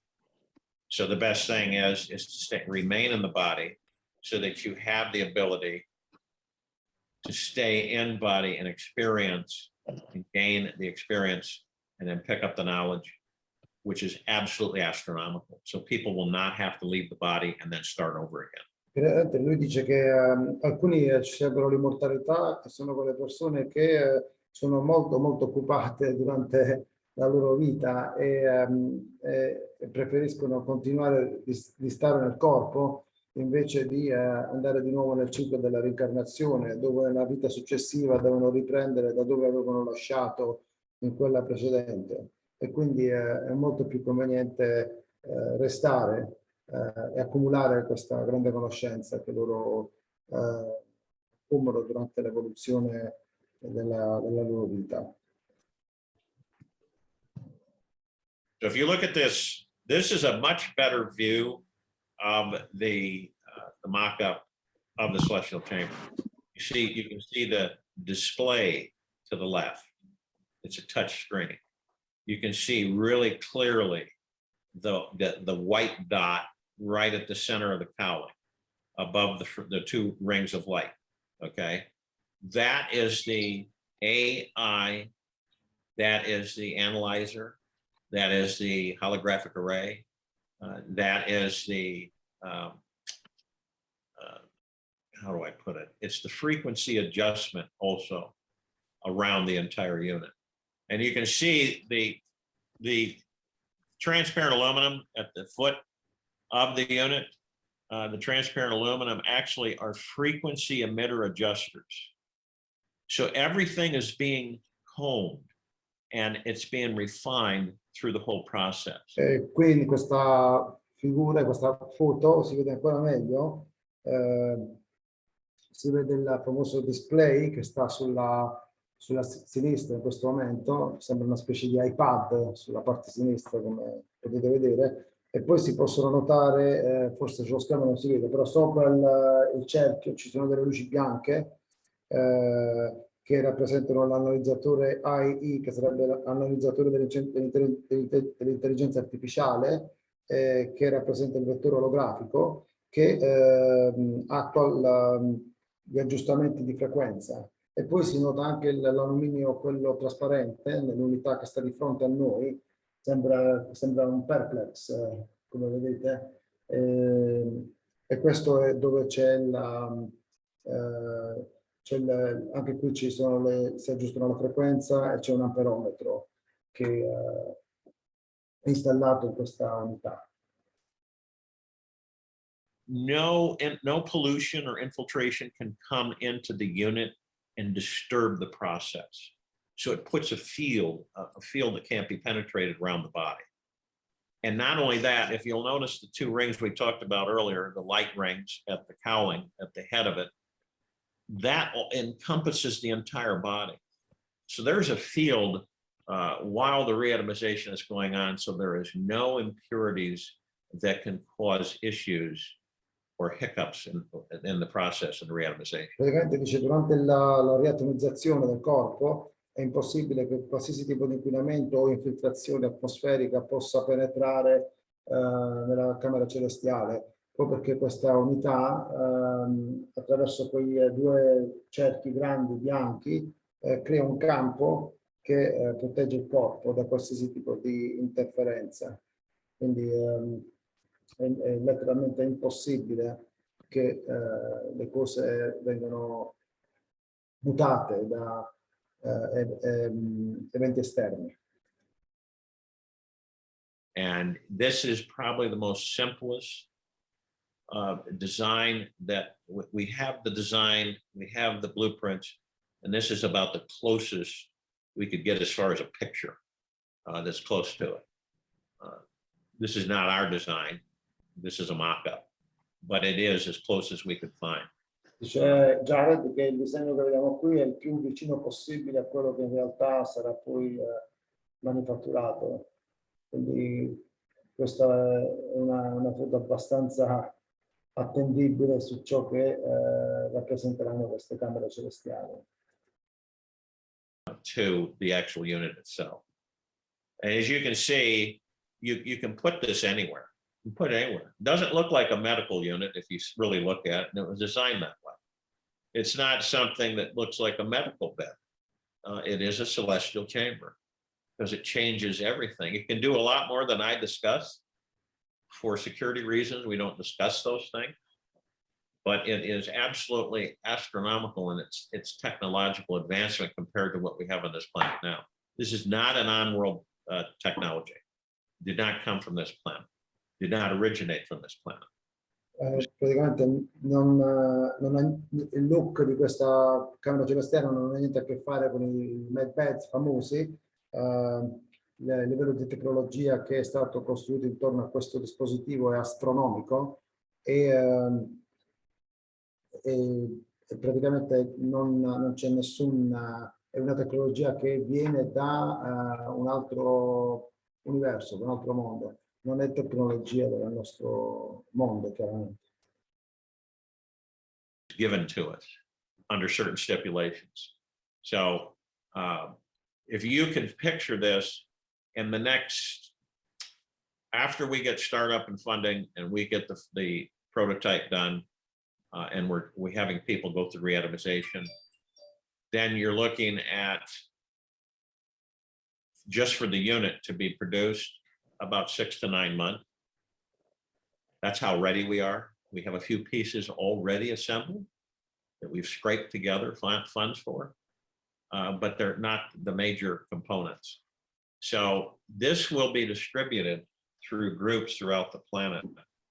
So the best thing is to remain in the body so that you have the ability to stay in body and experience and gain the experience and then pick up the knowledge, which is absolutely astronomical. So people will not have to leave the body and then start over again. Lui dice che alcuni scelgono l'immortalità, che sono quelle persone che sono molto occupate durante la loro vita e preferiscono continuare di stare nel corpo invece di andare di nuovo nel ciclo della reincarnazione, dove nella vita successiva devono riprendere da dove avevano lasciato in quella precedente. E quindi è molto più conveniente restare e accumulare questa grande conoscenza che loro accumulano durante l'evoluzione della loro vita. So if you look at this, this is a much better view of the mock-up of the celestial chamber. You can see the display to the left. It's a touch screen. You can see really clearly the white dot right at the center of the cowling above the two rings of light. Okay, that is the AI, that is the analyzer, that is the holographic array, that is the how do I put it? It's the frequency adjustment also around the entire unit. And you can see the transparent aluminum at the foot of the unit. The transparent aluminum actually are frequency emitter adjusters. So everything is being honed and it's being refined through the whole process. Qui in questa figura, questa foto, si vede ancora meglio, si vede il famoso display che sta sulla sinistra in questo momento, sembra una specie di iPad sulla parte sinistra, come potete vedere, e poi si possono notare, forse sullo schermo non si vede, però sopra il cerchio ci sono delle luci bianche che rappresentano l'analizzatore AI, che sarebbe l'analizzatore dell'intelligenza artificiale, che rappresenta il vettore olografico, che attua gli aggiustamenti di frequenza. E poi si nota anche l'alluminio, quello trasparente, nell'unità che sta di fronte a noi, sembra un perplex, come vedete, e questo è dove c'è anche qui si aggiustano la frequenza e c'è un amperometro che è installato in questa unità. No pollution or infiltration can come into the unit and disturb the process. So it puts a field that can't be penetrated around the body. And not only that, if you'll notice the two rings we talked about earlier, the light rings at the cowling, at the head of it, that encompasses the entire body. So there's a field while the reatomization is going on, so there is no impurities that can cause issues or hiccups in the process of the reatomization. Praticamente dice, durante la riatomizzazione del corpo è impossibile che qualsiasi tipo di inquinamento o infiltrazione atmosferica possa penetrare nella camera celestiale, proprio perché questa unità attraverso quei due cerchi grandi bianchi crea un campo che protegge il corpo da qualsiasi tipo di interferenza. Quindi è letteralmente impossibile che le cose vengano mutate da eventi esterni. And this is probably the most simplest design that we have. The design, we have the blueprints, and this is about the closest we could get as far as a picture that's close to it. This is not our design. This is a mock-up, but it is as close as we could find. Dice Jared che il disegno che vediamo qui è il più vicino possibile a quello che in realtà sarà poi manifatturato. Quindi questa è una foto abbastanza attendibile su ciò che rappresenteranno queste camere celestiali. To the actual unit itself. And as you can see, you can put this anywhere. You can put it anywhere. It doesn't look like a medical unit if you really look at it, and it was designed that way. It's not something that looks like a medical bed. It is a celestial chamber because it changes everything. It can do a lot more than I discussed. For security reasons, we don't discuss those things. But it is absolutely astronomical in its technological advancement compared to what we have on this planet now. This is not an on-world technology. Did not come from this planet. Did not originate from this planet. Praticamente il look di questa camera celestiale non ha niente a che fare con i med beds famosi. Il livello di tecnologia che è stato costruito intorno a questo dispositivo è astronomico e praticamente non c'è nessuna, è una tecnologia che viene da un altro universo, da un altro mondo, non è tecnologia del nostro mondo, chiaramente. Given to us under certain stipulations. So if you can picture this in the next, after we get startup and funding and we get the prototype done, and we're having people go through re-atomization, then you're looking at, just for the unit to be produced, about 6 to 9 months. That's how ready we are. We have a few pieces already assembled that we've scraped together funds for, but they're not the major components. So this will be distributed through groups throughout the planet,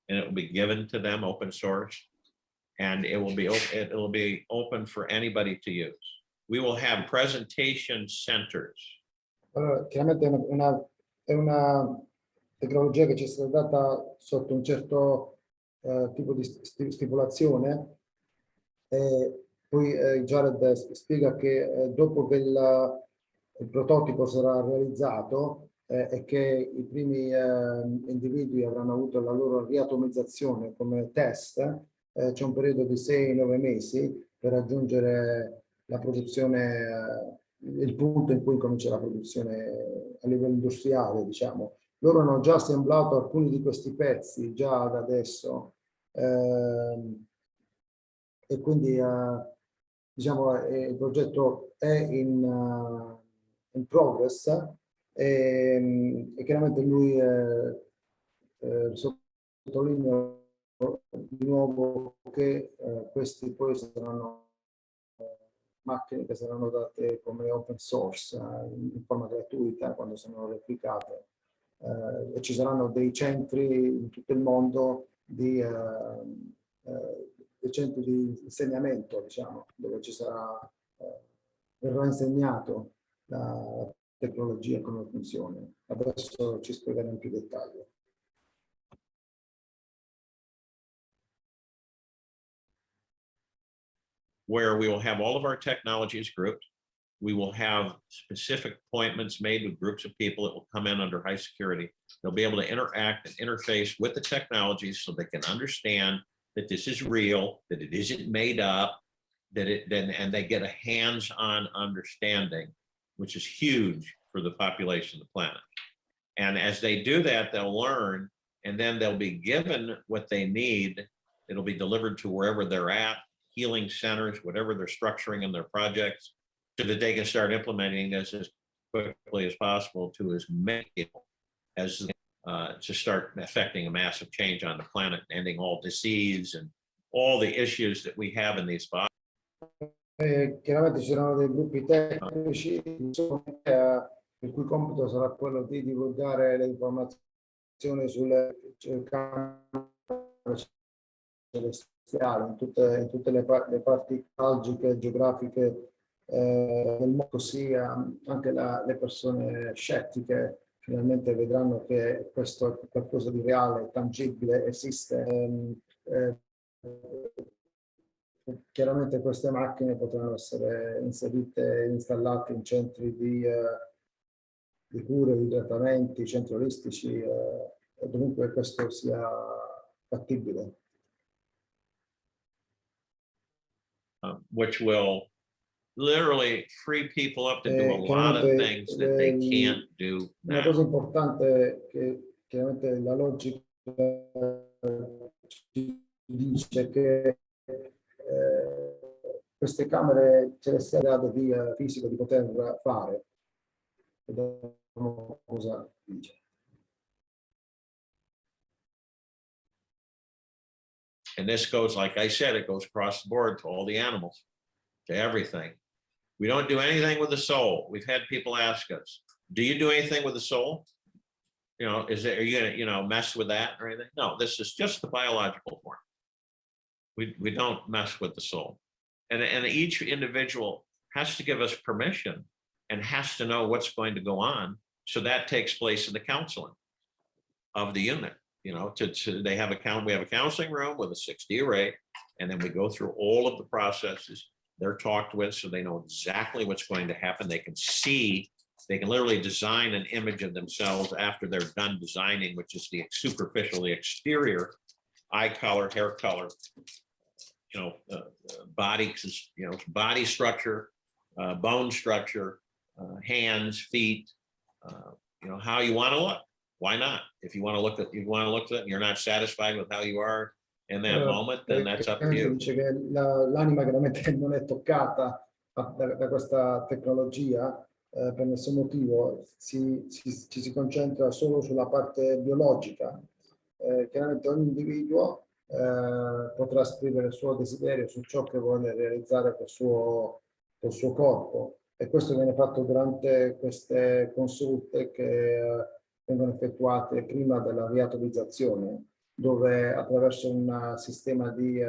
and it will be given to them open source. And it will be open for anybody to use. We will have presentation centers. Allora, chiaramente è una tecnologia che ci è stata data sotto un certo tipo di stipulazione. Poi Jared spiega che dopo che il prototipo sarà realizzato e che i primi individui avranno avuto la loro riatomizzazione come test, c'è un periodo di 6-9 mesi per raggiungere la produzione, il punto in cui comincia la produzione a livello industriale, diciamo. Loro hanno già assemblato alcuni di questi pezzi già da adesso e quindi diciamo il progetto è in progress e chiaramente lui sottolinea di nuovo che questi poi saranno macchine che saranno date come open source in forma gratuita quando sono replicate e ci saranno dei centri in tutto il mondo dei centri di insegnamento, diciamo, dove ci sarà verrà insegnato la tecnologia e come funziona. Adesso ci spiegherò in più dettaglio. Where we will have all of our technologies grouped. We will have specific appointments made with groups of people that will come in under high security. They'll be able to interact and interface with the technologies so they can understand that this is real, that it isn't made up, and they get a hands-on understanding, which is huge for the population of the planet. And as they do that, they'll learn, and then they'll be given what they need. It'll be delivered to wherever they're at, healing centers, whatever they're structuring in their projects, so that they can start implementing this as quickly as possible to as many people as to start affecting a massive change on the planet, ending all disease and all the issues that we have in these bodies. Chiaramente ci saranno dei gruppi tecnici il cui compito sarà quello di divulgare le informazioni sulle camere celestiali in tutte le parti algiche, geografiche del mondo, così anche le persone scettiche finalmente vedranno che questo è qualcosa di reale, tangibile, esiste. Chiaramente queste macchine potranno essere inserite, installate in centri di cure, di trattamenti, centri olistici, dovunque questo sia fattibile. which will literally free people up to do a lot of things that they can't do Una now. cosa importante che chiaramente la logica ci dice che queste camere celestiali hanno di fisico di poter fare. Vediamo cosa dice. And this goes, like I said, it goes across the board to all the animals, to everything. We don't do anything with the soul. We've had people ask us, do you do anything with the soul? You know, are you gonna, you know, mess with that or anything? No, this is just the biological form. We don't mess with the soul. And each individual has to give us permission and has to know what's going to go on. So that takes place in the counseling of the unit. You know, we have a counseling room with a 6D array, and then we go through all of the processes. They're talked with, so they know exactly what's going to happen. They can see, they can literally design an image of themselves after they're done designing, which is the superficial, the exterior, eye color, hair color, you know, body, you know, body structure, bone structure, hands, feet, you know, how you want to look. Why not? If you want to look at, it and you're not satisfied with how you are in that moment, then that's up to you. Dice che l'anima chiaramente non è toccata da questa tecnologia, per nessun motivo, ci si concentra solo sulla parte biologica. Chiaramente ogni individuo potrà esprimere il suo desiderio su ciò che vuole realizzare col suo corpo, e questo viene fatto durante queste consulte che vengono effettuate prima della riatomizzazione, dove attraverso un sistema di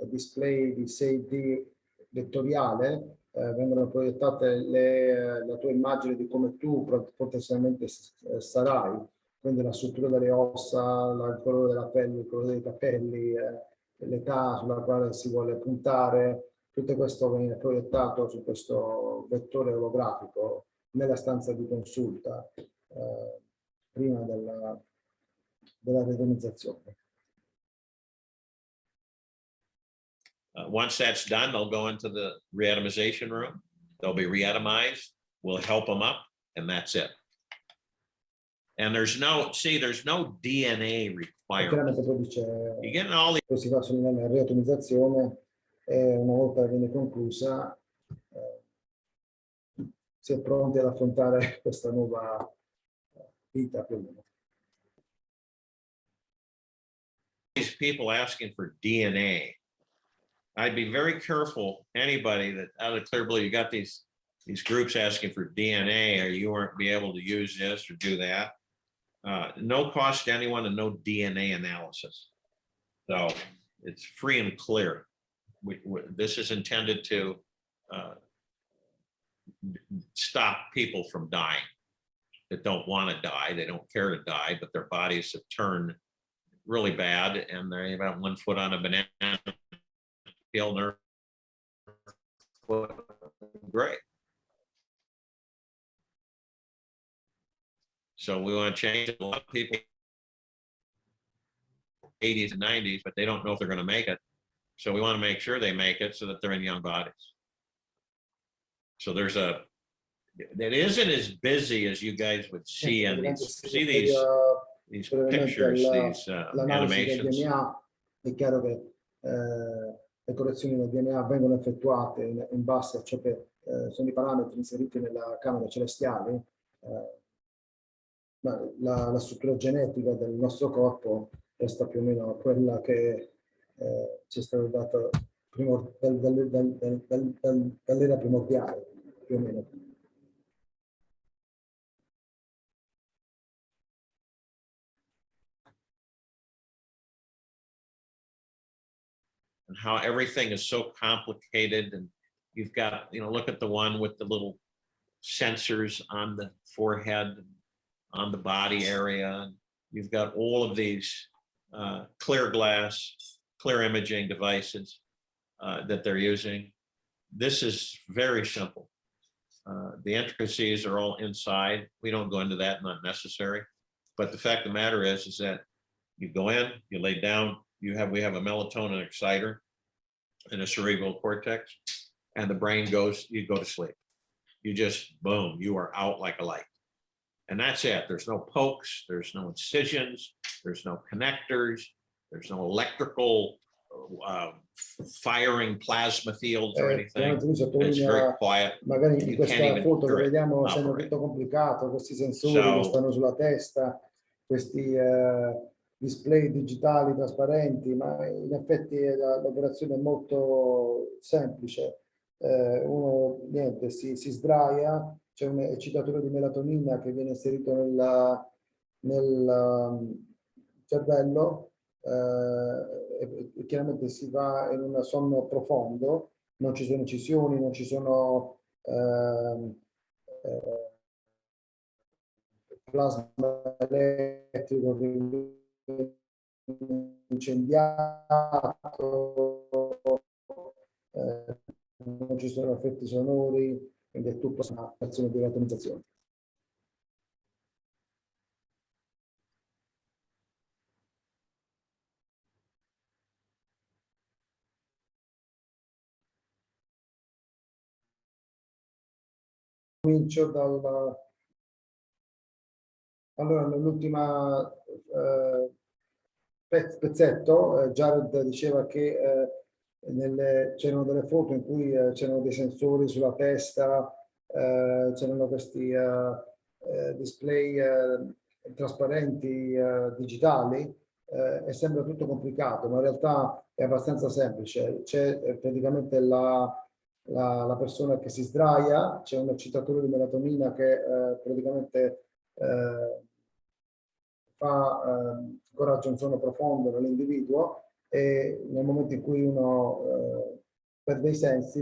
display di 6D vettoriale vengono proiettate la tua immagine di come tu potenzialmente sarai, quindi la struttura delle ossa, il colore della pelle, il colore dei capelli, l'età sulla quale si vuole puntare, tutto questo viene proiettato su questo vettore olografico nella stanza di consulta prima della randomizzazione. Once that's done, they'll go into the reatomization room. They'll be reatomized. We'll help them up, and that's it. And there's no DNA requirement. Chiaramente poi dice You get all the si fa solo nella riatomizzazione, e una volta che viene conclusa si è pronti ad affrontare questa nuova vita più o meno. these people asking for DNA. I'd be very careful, anybody that out of clear blue, you got these groups asking for DNA, or you weren't be able to use this or do that. No cost to anyone and no DNA analysis. So it's free and clear. This is intended to stop people from dying that don't want to die. They don't care to die, but their bodies have turned really bad and they're about 1 foot on a banana peel, their foot great. So we want to change it. A lot of people 80s and 90s, but they don't know if they're going to make it. So we want to make sure they make it so that they're in young bodies. So there's it isn't as busy as you guys would see in these pictures, these animations. È chiaro che le correzioni del DNA vengono effettuate in base a ciò che sono i parametri inseriti nella camera celestiale, ma la struttura genetica del nostro corpo resta più o meno quella che ci è stata data dall'era primordiale, più o meno. And how everything is so complicated, and you've got, look at the one with the little sensors on the forehead, on the body area. You've got all of these clear glass, clear imaging devices that they're using. This is very simple. The intricacies are all inside. We don't go into that, not necessary. But the fact of the matter is that you go in, you lay down, we have a melatonin exciter. in the cerebral cortex, and the brain goes, you go to sleep. You just, boom, you are out like a light. And that's it. There's no pokes, there's no incisions, there's no connectors, there's no electrical firing plasma fields or anything. It's very quiet. Magari in You questa can't even foto che hear it vediamo sembra operate. tutto complicato, questi sensori che stanno sulla testa, questi display digitali trasparenti, ma in effetti l'operazione è molto semplice. Uno niente, si sdraia, c'è un eccitatore di melatonina che viene inserito nel cervello, e chiaramente si va in un sonno profondo, non ci sono incisioni, non ci sono plasma elettrico che viene incendiato, non ci sono effetti sonori, quindi è tutta una azione di atomizzazione. Comincio dal... Allora, nell'ultima pezzetto, Jared diceva che c'erano delle foto in cui c'erano dei sensori sulla testa, c'erano questi display trasparenti digitali, e sembra tutto complicato, ma in realtà è abbastanza semplice. C'è praticamente la persona che si sdraia, c'è un eccitatore di melatonina che praticamente incoraggia un sonno profondo nell'individuo, e nel momento in cui uno perde i sensi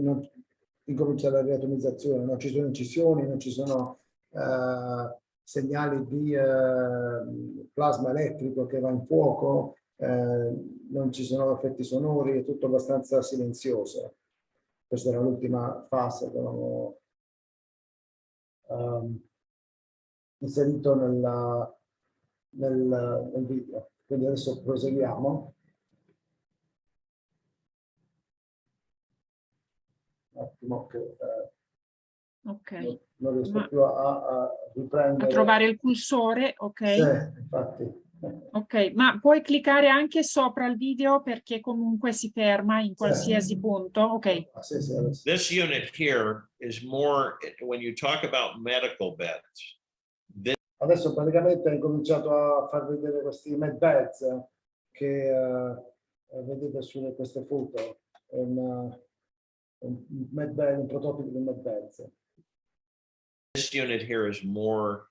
incomincia la riatomizzazione, non ci sono incisioni, non ci sono segnali di plasma elettrico che va in fuoco, non ci sono effetti sonori, è tutto abbastanza silenzioso. Questa era l'ultima fase che avevamo inserito nel video. Quindi adesso proseguiamo. Un attimo che non riesco più a riprendere. A trovare il cursore, ok? Sì, infatti. Ok, ma puoi cliccare anche sopra il video perché comunque si ferma in qualsiasi punto, ok? Sì, sì, This unit here is more, when you talk about medical beds. Adesso praticamente ho incominciato a far vedere questi med beds che vedete su queste foto. Un med bed, un prototipo di med beds. This unit here is more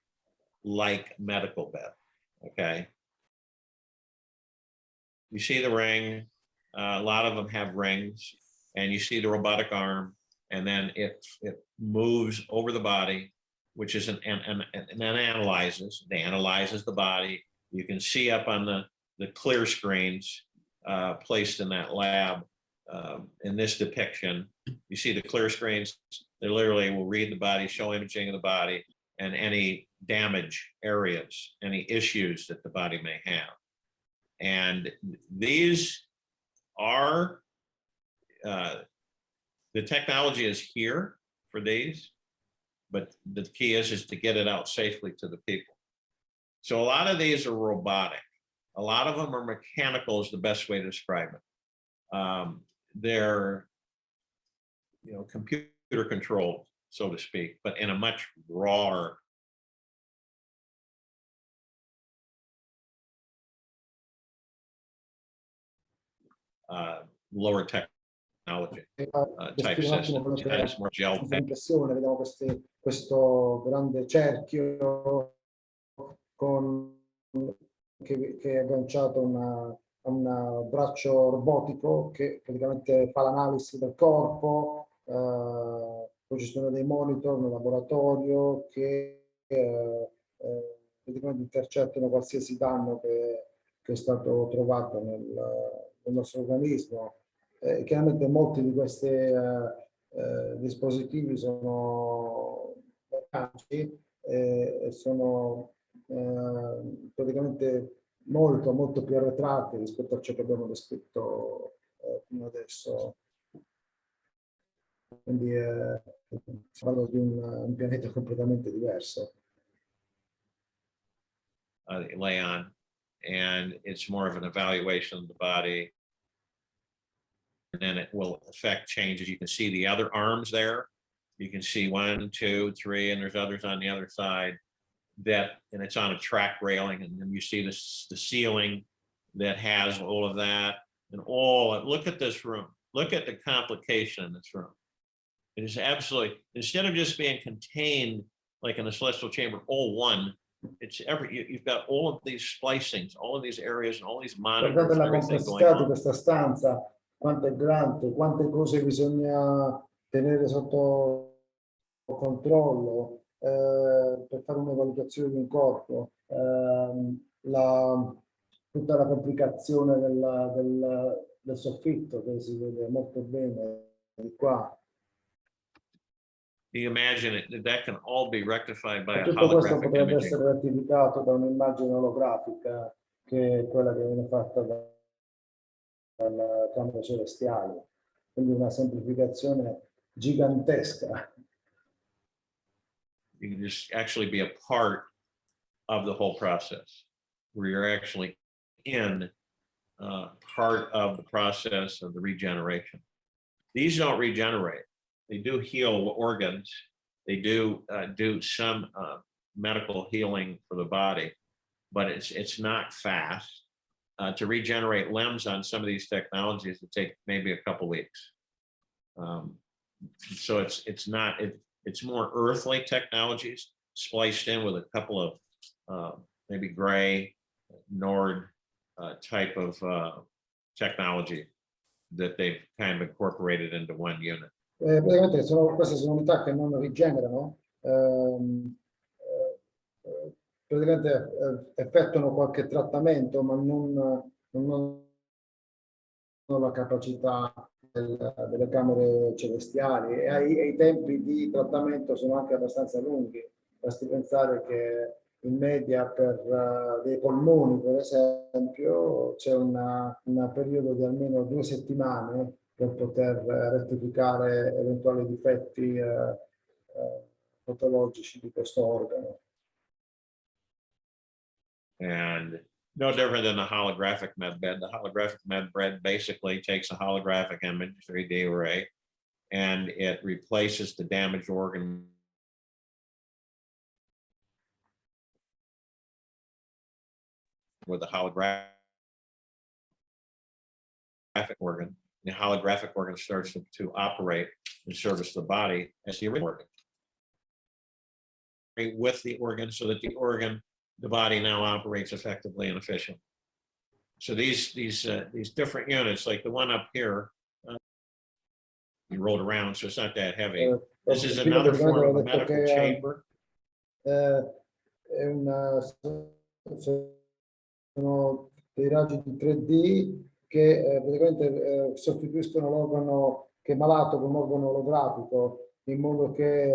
like medical bed, okay? You see the ring, a lot of them have rings, and you see the robotic arm, and then it moves over the body, which is and then analyzes the body. You can see up on the clear screens placed in that lab. In this depiction, you see the clear screens. They literally will read the body, show imaging of the body, and any damage areas, any issues that the body may have. And these are, the technology is here for these, but the key is to get it out safely to the people. So a lot of these are robotic. A lot of them are mechanical is the best way to describe it. They're, computer controlled, so to speak, but in a much rawer lower technology type system. It's more gel pen. Vediamo questo grande cerchio che è agganciato a un braccio robotico che praticamente fa l'analisi del corpo. Poi ci sono dei monitor nel laboratorio che praticamente intercettano qualsiasi danno che è stato trovato nel nostro organismo. Chiaramente molti di questi dispositivi sono meccanici e sono praticamente molto più arretrati rispetto a ciò che abbiamo descritto fino adesso. quindi si parla di un pianeta completamente diverso. That you lay on, and it's more of an evaluation of the body. And then it will affect changes. You can see the other arms there. You can see 1, 2, 3, and there's others on the other side. And it's on a track railing, and then you see the ceiling that has all of that, and look at this room. Look at the complication in this room. It is absolutely, instead of just being contained like in a celestial chamber, all one, you've got all of these splicings, all of these areas, and all these monitors. Guardate la And everything going complessità di on. questa stanza, quanto è grande, quante cose bisogna tenere sotto controllo per fare un'evalutazione di un corpo, tutta la complicazione del soffitto che si vede molto bene di qua. You imagine it, that can all be rectified by E a tutto questo holographic potrebbe imaging. essere rettificato da un'immagine olografica, che è quella che viene fatta dalle camere celestiali, quindi una semplificazione gigantesca. You can just actually be a part of the whole process, where you're actually in part of the process of the regeneration. These don't regenerate. They do heal organs. They do some medical healing for the body, but it's not fast. To regenerate limbs on some of these technologies, it take maybe a couple weeks. So it's more earthly technologies spliced in with a couple of maybe gray Nord type of technology that they've kind of incorporated into one unit. Praticamente queste sono unità che non rigenerano, praticamente effettuano qualche trattamento, ma non hanno la capacità delle camere celestiali, e i tempi di trattamento sono anche abbastanza lunghi. Basti pensare che in media per dei polmoni, per esempio, c'è un periodo di almeno 2 settimane per poter rettificare eventuali difetti patologici di questo organo. And no different than the holographic medbed. The holographic medbed basically takes a holographic image, 3D array, and it replaces the damaged organ with a holographic organ. The holographic organ starts to operate and service the body as the original organ. With the organ, so that the body now operates effectively and efficiently. So these different units, like the one up here, you rolled around, so it's not that heavy. This is another form of a medical chamber. Sono dei raggi di 3D che praticamente sostituiscono l'organo che è malato con un organo olografico, in modo che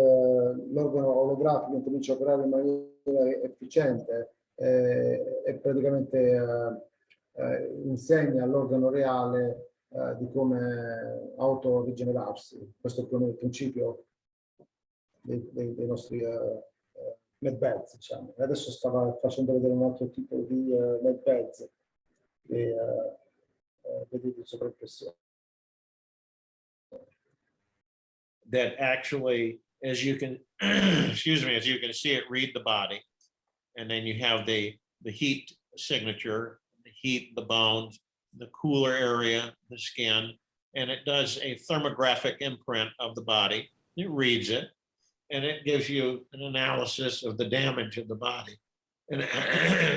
l'organo olografico comincia a operare in maniera efficiente e praticamente insegna all'organo reale di come autorigenerarsi. Questo è il principio dei nostri medbeds, diciamo. Adesso stava facendo vedere un altro tipo di medbeds che vedete in sovraimpressione. That actually, as you can, excuse me, as you can see it, read the body, and then you have the heat signature, the heat, the bones, the cooler area, the skin, and it does a thermographic imprint of the body. It reads it, and it gives you an analysis of the damage of the body, and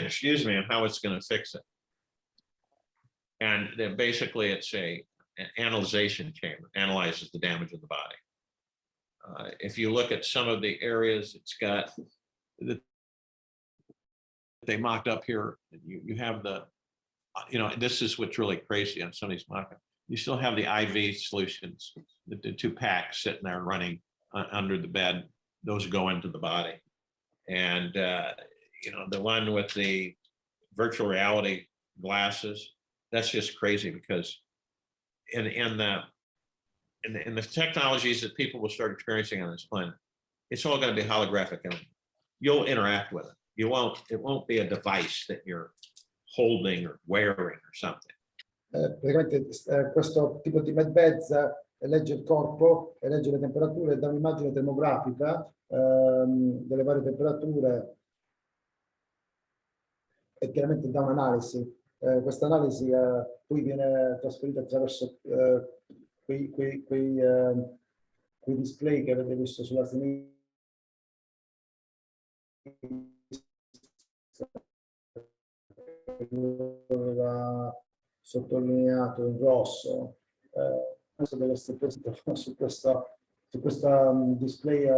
excuse me, and how it's going to fix it. And then basically, it's an analyzation chamber, analyzes the damage of the body. If you look at some of the areas, it's got they mocked up here. You have this is what's really crazy on some of these mock-ups. You still have the IV solutions, the 2 packs sitting there running under the bed. Those go into the body, and the one with the virtual reality glasses. That's just crazy, because in and the technologies that people will start experiencing on this planet, it's all going to be holographic imaging. You'll interact with it. It won't be a device that you're holding or wearing or something. Praticamente questo tipo di medbeds legge il corpo e legge le temperature da un'immagine termografica delle varie temperature e chiaramente da un'analisi. Questa analisi poi viene trasferita attraverso quei display che avete visto sulla sinistra, sottolineato in rosso. Questo deve essere presente su questa display.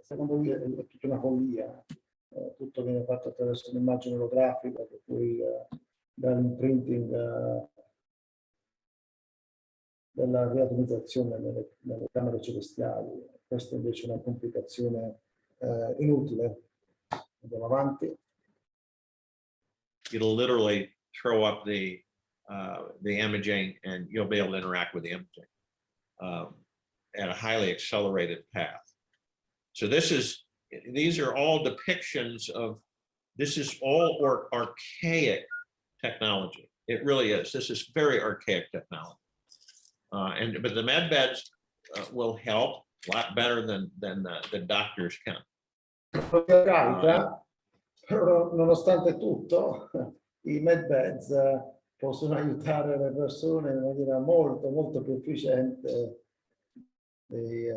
Secondo me è tutta una follia. Tutto viene fatto attraverso un'immagine olografica, per cui dall'imprinting della riatomizzazione nelle camere celestiali. Questa invece è una complicazione inutile. Andiamo avanti. It'll literally throw up the imaging, and you'll be able to interact with the imaging at a highly accelerated path. So these are all depictions of, this is all archaic technology. It really is. This is very archaic technology. But the med beds will help a lot better than the doctors can. Però nonostante tutto, i medbeds possono aiutare le persone in maniera molto, molto più efficiente dei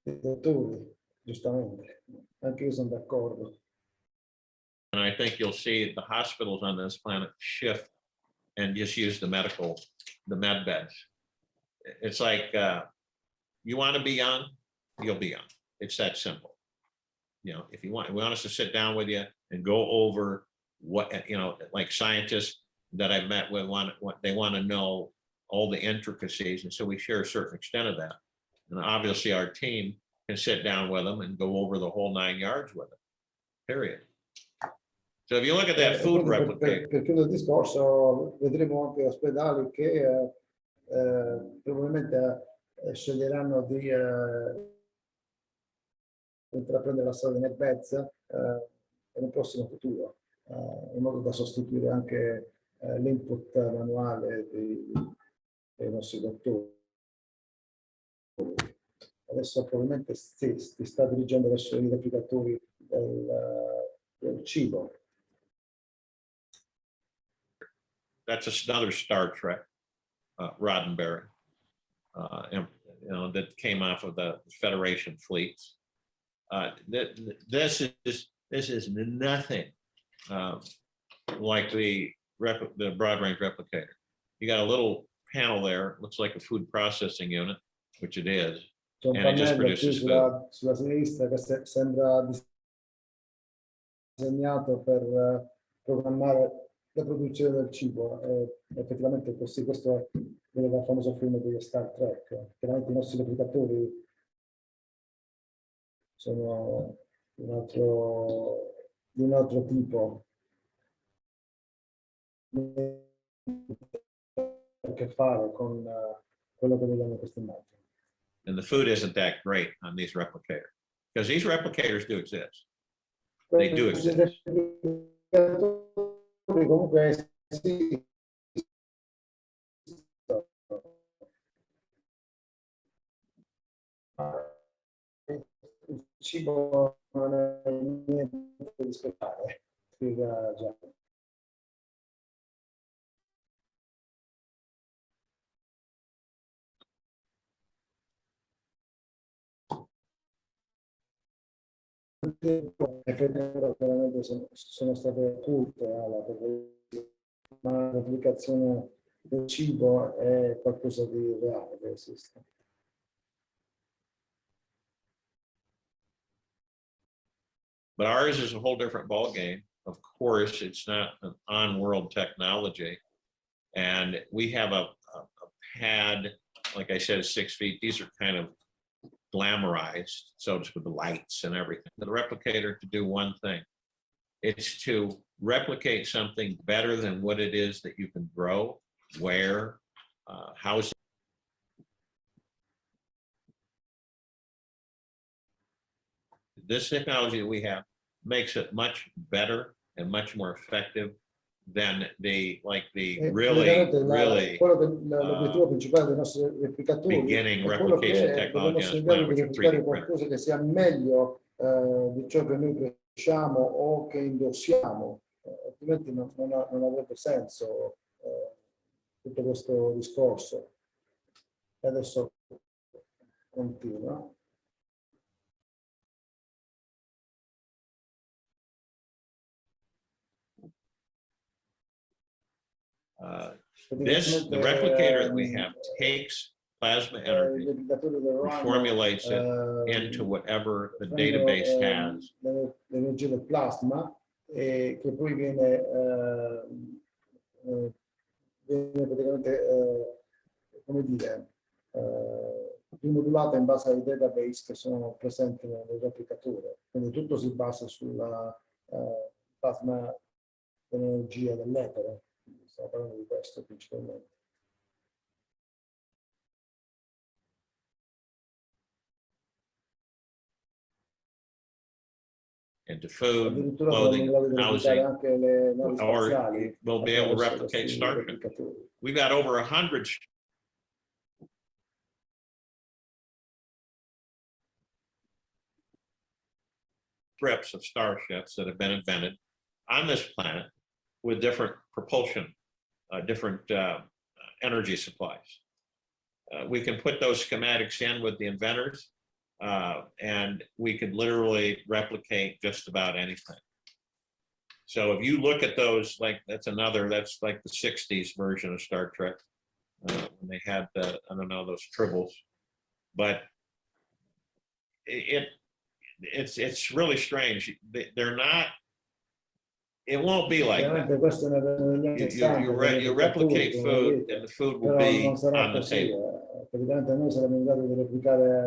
dottori, giustamente. Anche io sono d'accordo. And I think you'll see the hospitals on this planet shift and just use the med beds. It's like, you want to be young, you'll be young. It's that simple. You know, if you want us to sit down with you and go over what, like scientists that I've met with they want to know all the intricacies. And so we share a certain extent of that. And obviously our team can sit down with them and go over the whole 9 yards with them, period. So if you look at that food replicator. Per chiudere il discorso, vedremo anche ospedali che probabilmente sceglieranno di intraprendere la strada dei medbeds nel prossimo futuro, in modo da sostituire anche l'input manuale dei nostri dottori. Adesso probabilmente si sta dirigendo verso i replicatori del cibo. That's another Star Trek, Roddenberry, that came off of the Federation fleets. This is nothing like the broad range replicator. You got a little panel there, looks like a food processing unit, which it is. C'è un pannello qui sulla sinistra che sembra disegnato per programmare la produzione del cibo. Effettivamente così, questo viene dal famoso film di Star Trek. Chiaramente i nostri replicatori sono di un altro tipo, a che fare con quello che vediamo in questa immagine. And the food isn't that great on these replicators, because these replicators do exist. They do exist. Comunque sì. Il cibo non è niente di speciale, spiega già. Effettivamente sono state occulte, ma l'applicazione del cibo è qualcosa di reale che esiste. But ours is a whole different ballgame. Of course, it's not an on-world technology. And we have a pad, like I said, 6 feet. These are kind of glamorized, so just with the lights and everything. The replicator to do one thing. It's to replicate something better than what it is that you can grow, wear, house. this technology that we have makes it much better and much more effective than the really l'obiettivo principale dei nostri replicatori beginning è quello replication che technology dobbiamo on this essere in planet, grado di which are 3D replicare printers. qualcosa che sia meglio di ciò che noi cresciamo o che indossiamo, altrimenti non avrebbe senso tutto questo discorso. E adesso continua. The replicator that we have takes plasma energy and formulates it into whatever the database has. L'energia del plasma che poi viene praticamente, come dire, rimodulata in base ai database che sono presenti nel replicatore. Quindi tutto si basa sulla plasma dell'energia dell'etere. Stiamo parlando di questo principalmente. Into food, Addirittura clothing, siamo in grado di replicare housing, anche le navi spaziali or we'll be able to attraverso replicate questi Starship. replicatori. We've got over 100 strips of starships that have been invented on this planet with different propulsion, different energy supplies. We can put those schematics in with the inventors, and we could literally replicate just about anything. So if you look at those, that's like the 60s version of Star Trek, when they had I don't know, those tribbles, but it's really strange. They're not, it won't be like that. You replicate food and the food will be on the table. Praticamente noi saremo in grado di replicare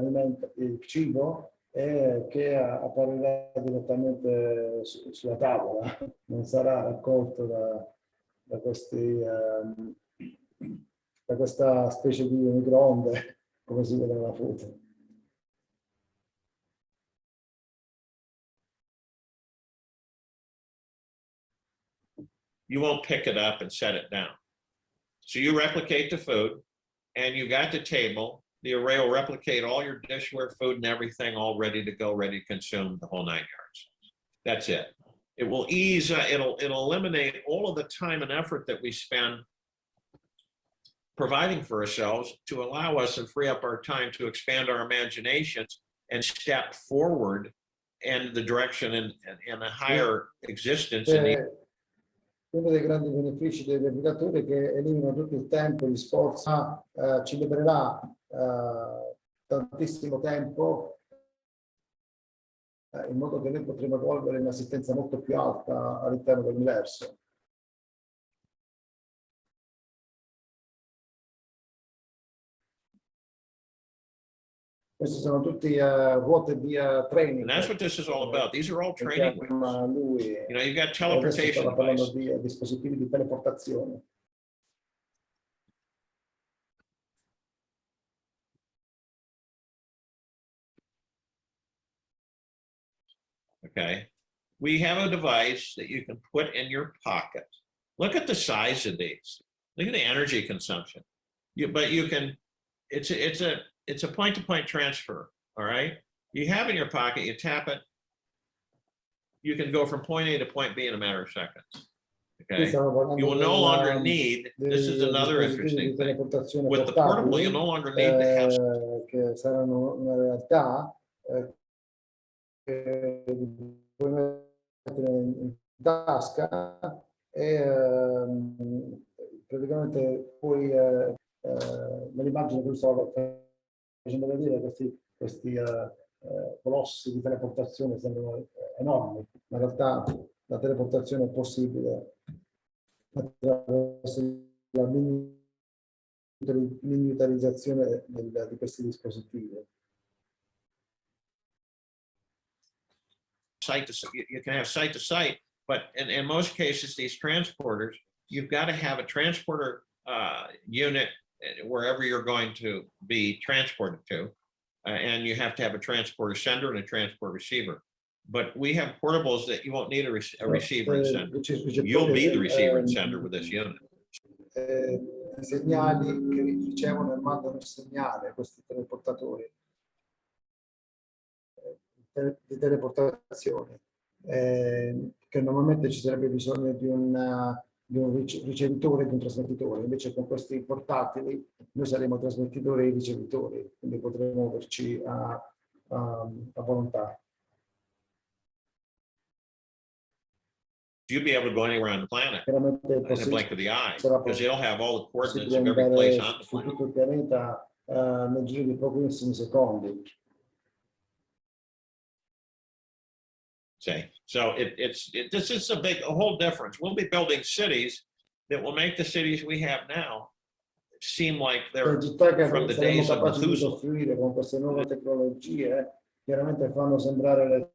il cibo che apparirà direttamente sulla tavola, non sarà raccolto da questa specie di microonde come si vede nella foto. You won't pick it up and set it down. So you replicate the food and you got the table, the array will replicate all your dishware, food and everything all ready to go, ready to consume, the whole 9 yards. That's it. It will ease, it'll eliminate all of the time and effort that we spend providing for ourselves to allow us and free up our time to expand our imaginations and step forward in the direction and a higher existence. Uno dei grandi benefici dei replicatori è che eliminano tutto il tempo, gli sforzi, ci libererà tantissimo tempo in modo che noi potremo evolvere un'assistenza molto più alta all'interno dell'universo. Queste sono tutti ruote di training. And that's what this is all about. These are all training wheels. You know, you've got teleportation devices. Di dispositivi di teleportazione. Okay. We have a device that you can put in your pocket. Look at the size of these. Look at the energy consumption. But you can, it's a point-to-point transfer, all right? You have it in your pocket, you tap it, you can go from point A to point B in a matter of seconds, okay? You will no longer need, this is another interesting thing, with the portable, you no longer need to have... Che saranno una realtà che puoi mettere in tasca e praticamente poi nell'immagine che stavo facendo vedere questi colossi di teleportazione sembrano enormi, ma in realtà la teleportazione è possibile attraverso la miniaturizzazione di questi dispositivi. You can have site to site, but in most cases, these transporters, you've got to have a transporter unit wherever you're going to be transported to, and you have to have a transporter sender and a transport receiver. But we have portables that you won't need a receiver and sender. Ricettori, You'll be the receiver and sender with this unit. I segnali che ricevono e mandano il segnale, questi teleportatori di teleportazione, che normalmente ci sarebbe bisogno di un ricevitore e di un trasmettitore. Invece con questi portatili noi saremo trasmettitori e ricevitori, quindi potremo muoverci a volontà. You'll be able to go anywhere on the planet Chiaramente è in a blink of the eye, because it'll have all the coordinates of every place on the su planet. tutto il pianeta nel giro di pochissimi secondi. Say, so this is a whole difference. We'll be building cities that will make the cities we have now seem like they're Città che from the saremo days of capaci di Methuselah. costruire con queste nuove tecnologie chiaramente fanno sembrare le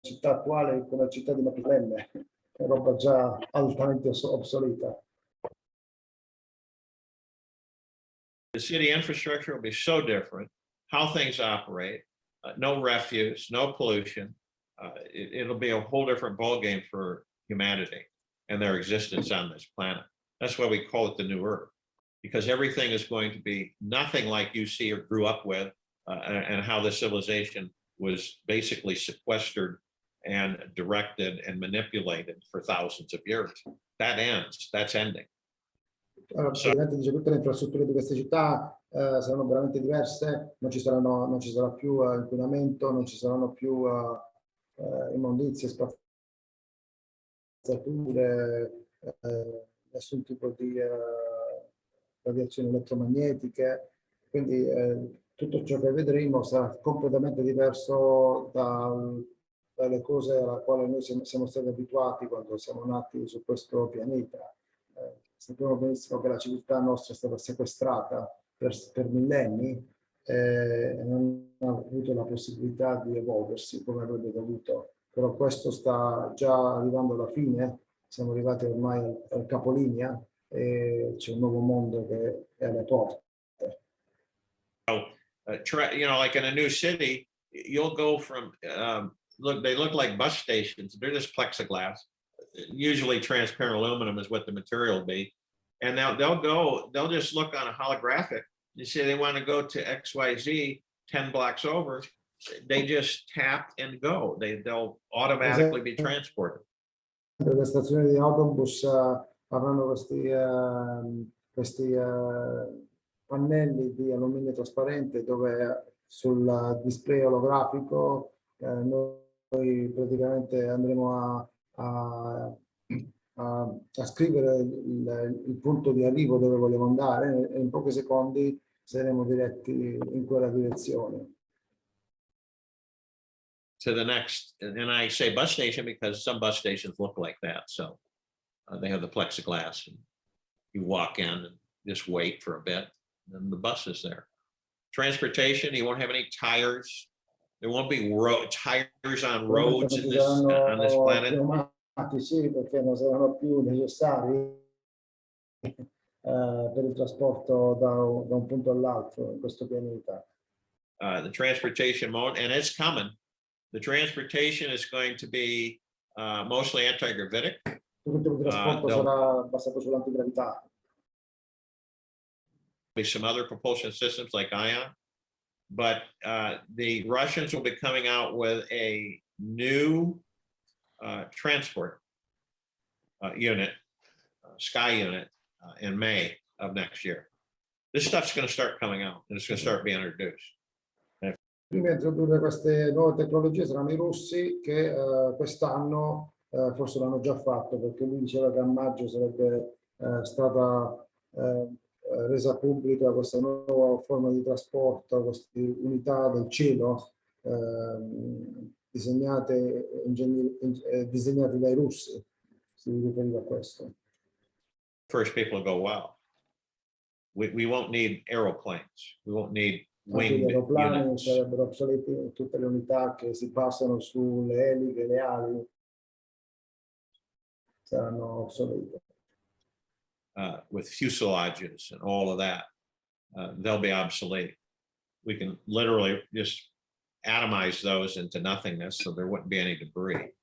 città attuali come la città di Matilenne, è roba già altamente obsoleta. The city infrastructure will be so different, how things operate, no refuse, no pollution. It'll be a whole different ballgame for humanity and their existence on this planet. That's why we call it the New Earth, because everything is going to be nothing like you see or grew up with, and how the civilization was basically sequestered and directed and manipulated for thousands of years. That ends, that's ending. Allora, praticamente dice tutte le infrastrutture di queste città saranno veramente diverse, non ci sarà più inquinamento, non ci saranno più immondizie, spazzature, nessun tipo di radiazioni elettromagnetiche, quindi tutto ciò che vedremo sarà completamente diverso dalle cose alla quale noi siamo stati abituati quando siamo nati su questo pianeta. Sappiamo benissimo che la civiltà nostra è stata sequestrata per millenni e non ha avuto la possibilità di evolversi come avrebbe dovuto, però questo sta già arrivando alla fine, siamo arrivati ormai al capolinea e c'è un nuovo mondo che è alle porte. You know, like in a new city, you'll go from, they look like bus stations. They're just plexiglass. Usually transparent aluminum is what the material will be. And now they'll just look on a holographic. You say they want to go to XYZ 10 blocks over. They just tap and go. They'll automatically be transported. Le stazioni di autobus avranno questi pannelli di alluminio trasparente dove sul display olografico noi praticamente andremo a scrivere il punto di arrivo dove vogliamo andare e in pochi secondi saremo diretti in quella direzione. To the next, and I say bus station because some bus stations look like that. So they have the plexiglass and you walk in and just wait for a bit and the bus is there. Transportation, you won't have any tires. There won't be tires on roads on this planet. Pneumatici perché non saranno più necessari per il trasporto da un punto all'altro in questo pianeta. The transportation mode, and it's coming. The transportation is going to be mostly anti-gravitic. Tutto il trasporto sarà basato sull'antigravità. Be some other propulsion systems like ion, but the Russians will be coming out with a new transport unit, sky unit, in May of next year. This stuff's going to start coming out and it's going to start being introduced. Prima di introdurre queste nuove tecnologie saranno i russi che quest'anno forse l'hanno già fatto perché lui diceva che a maggio sarebbe stata resa pubblica questa nuova forma di trasporto, queste unità del cielo disegnate dai russi, si riferiva a questo. First people go, wow, we won't need aeroplanes, we won't need winged gli aeroplani units. sarebbero obsoleti, tutte le unità che si basano sulle eliche, le ali saranno obsolete. With fuselages and all of that, they'll be obsolete. We can literally just atomize those into nothingness, so there wouldn't be any debris.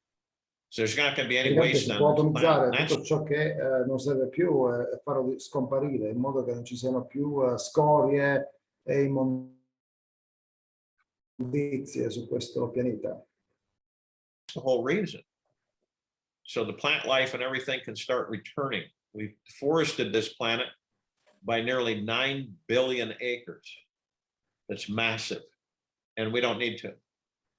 So there's not going to be any Praticamente waste si on può this planet. automatizzare That's tutto ciò che non serve più e farlo scomparire in modo che non ci siano più scorie e immondizie su questo pianeta. the whole reason. So the plant life and everything can start returning. We've forested this planet by nearly 9 billion acres. That's massive, and we don't need to.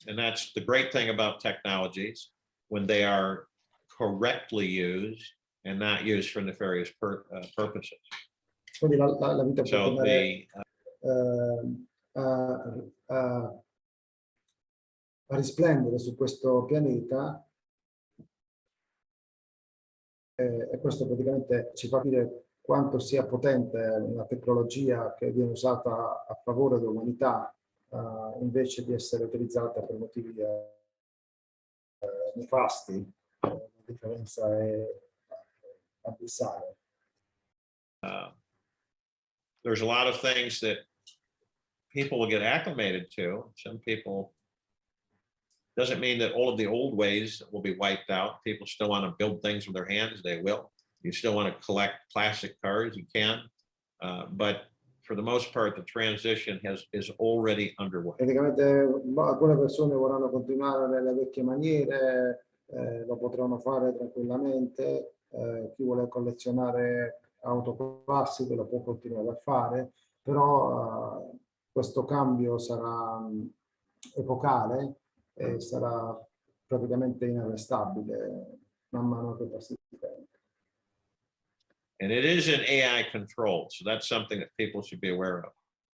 And that's the great thing about technologies when they are correctly used and not used for nefarious purposes. Quindi la vita può So tornare a risplendere su questo pianeta e questo praticamente ci fa capire quanto sia potente una tecnologia che viene usata a favore dell'umanità invece di essere utilizzata per motivi nefasti. La differenza è abissale. There's a lot of things that people will get acclimated to. Some people, doesn't mean that all of the old ways will be wiped out. People still want to build things with their hands, they will. You still want to collect plastic cars, you can. But for the most part, the transition is already underway. Praticamente alcune persone vorranno continuare nelle vecchie maniere, lo potranno fare tranquillamente. Chi vuole collezionare auto classiche lo può continuare a fare, però questo cambio sarà epocale e sarà praticamente inarrestabile man mano che passi il tempo. And it is an AI controlled, so that's something that people should be aware of.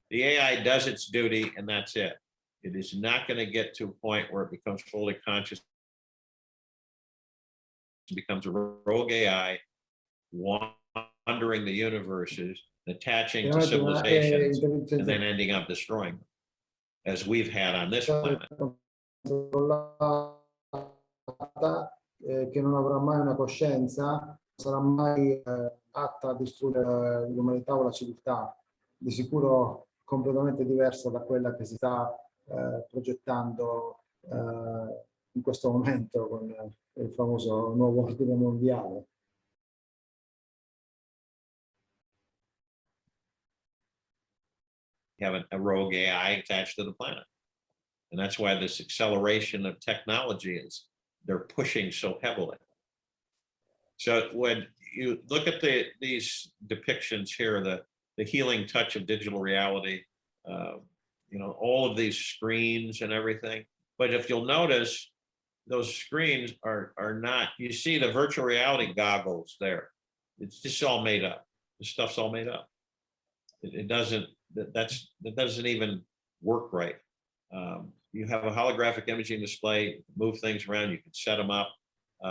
The AI does its duty and that's it. It is not going to get to a point where it becomes fully conscious. It becomes a rogue AI, wandering the universes, attaching to civilizations, and then ending up destroying them, as we've had on this planet. Che non avrà mai una coscienza, sarà mai atta a distruggere l'umanità o la civiltà, di sicuro completamente diversa da quella che si sta progettando in questo momento con il famoso nuovo ordine mondiale. You have a rogue AI attached to the planet. And that's why this acceleration of technology is, they're pushing so heavily. So when you look at these depictions here, the healing touch of digital reality, you know, all of these screens and everything. But if you'll notice, those screens are not, you see the virtual reality goggles there. It's just all made up. The stuff's all made up. It doesn't, that doesn't even work right. You have a holographic imaging display, move things around, you can set them up.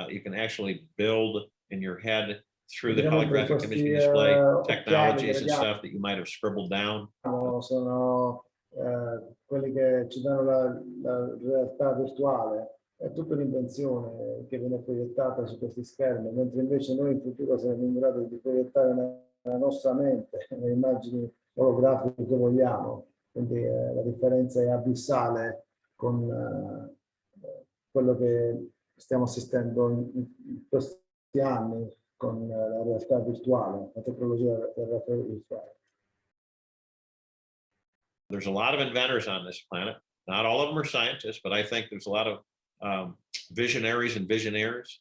You can actually build in your head through the holographic imaging display technologies and stuff that you might have scribbled down. Sono quelli che ci danno la realtà virtuale. È tutta un'invenzione che viene proiettata su questi schermi, mentre invece noi in futuro saremo in grado di proiettare nella nostra mente le immagini olografiche che vogliamo. Quindi la differenza è abissale con quello che stiamo assistendo in questi anni con la realtà virtuale, la tecnologia della realtà virtuale. There's a lot of inventors on this planet. Not all of them are scientists, but I think there's a lot of visionaries and visionaries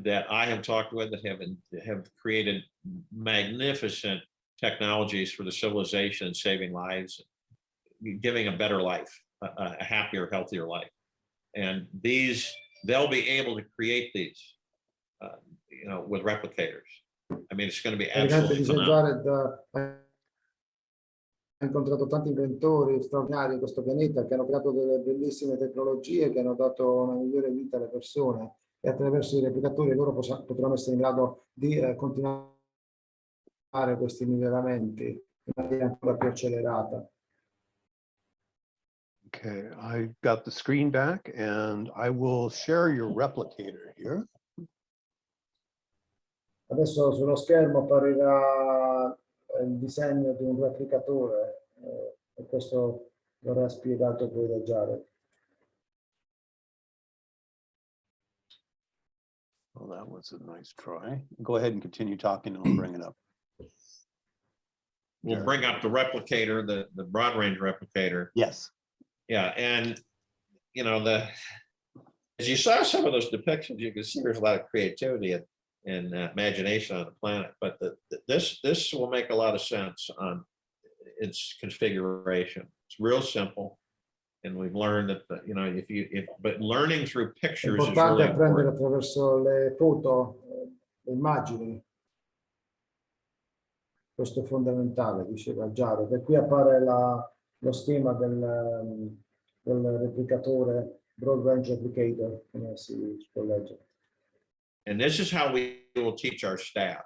that I have talked with that have created magnificent technologies for the civilization and saving lives, giving a better life, a happier, healthier life. And they'll be able to create these, you know, with replicators. I mean, it's going to be absolutely phenomenal. Ha incontrato tanti inventori straordinari in questo pianeta che hanno creato delle bellissime tecnologie che hanno dato una migliore vita alle persone e attraverso i replicatori loro potranno essere in grado di continuare questi miglioramenti in maniera ancora più accelerata. Okay, I got the screen back and I will share your replicator here. Adesso sullo schermo apparirà il disegno di un replicatore e questo verrà spiegato poi da Jared. Well, that was a nice try. Go ahead and continue talking and I'll bring it up. We'll bring up the replicator, the broad range replicator. Yes. Yeah, and you know, as you saw some of those depictions, you can see there's a lot of creativity and imagination on the planet. But this will make a lot of sense on its configuration. It's real simple, and we've learned that you know but learning through È pictures is importante really apprendere important. attraverso le foto, le immagini. Questo è fondamentale, diceva Giaro. E qui appare lo schema del replicatore, broad range replicator, come si può leggere. And this is how we will teach our staff.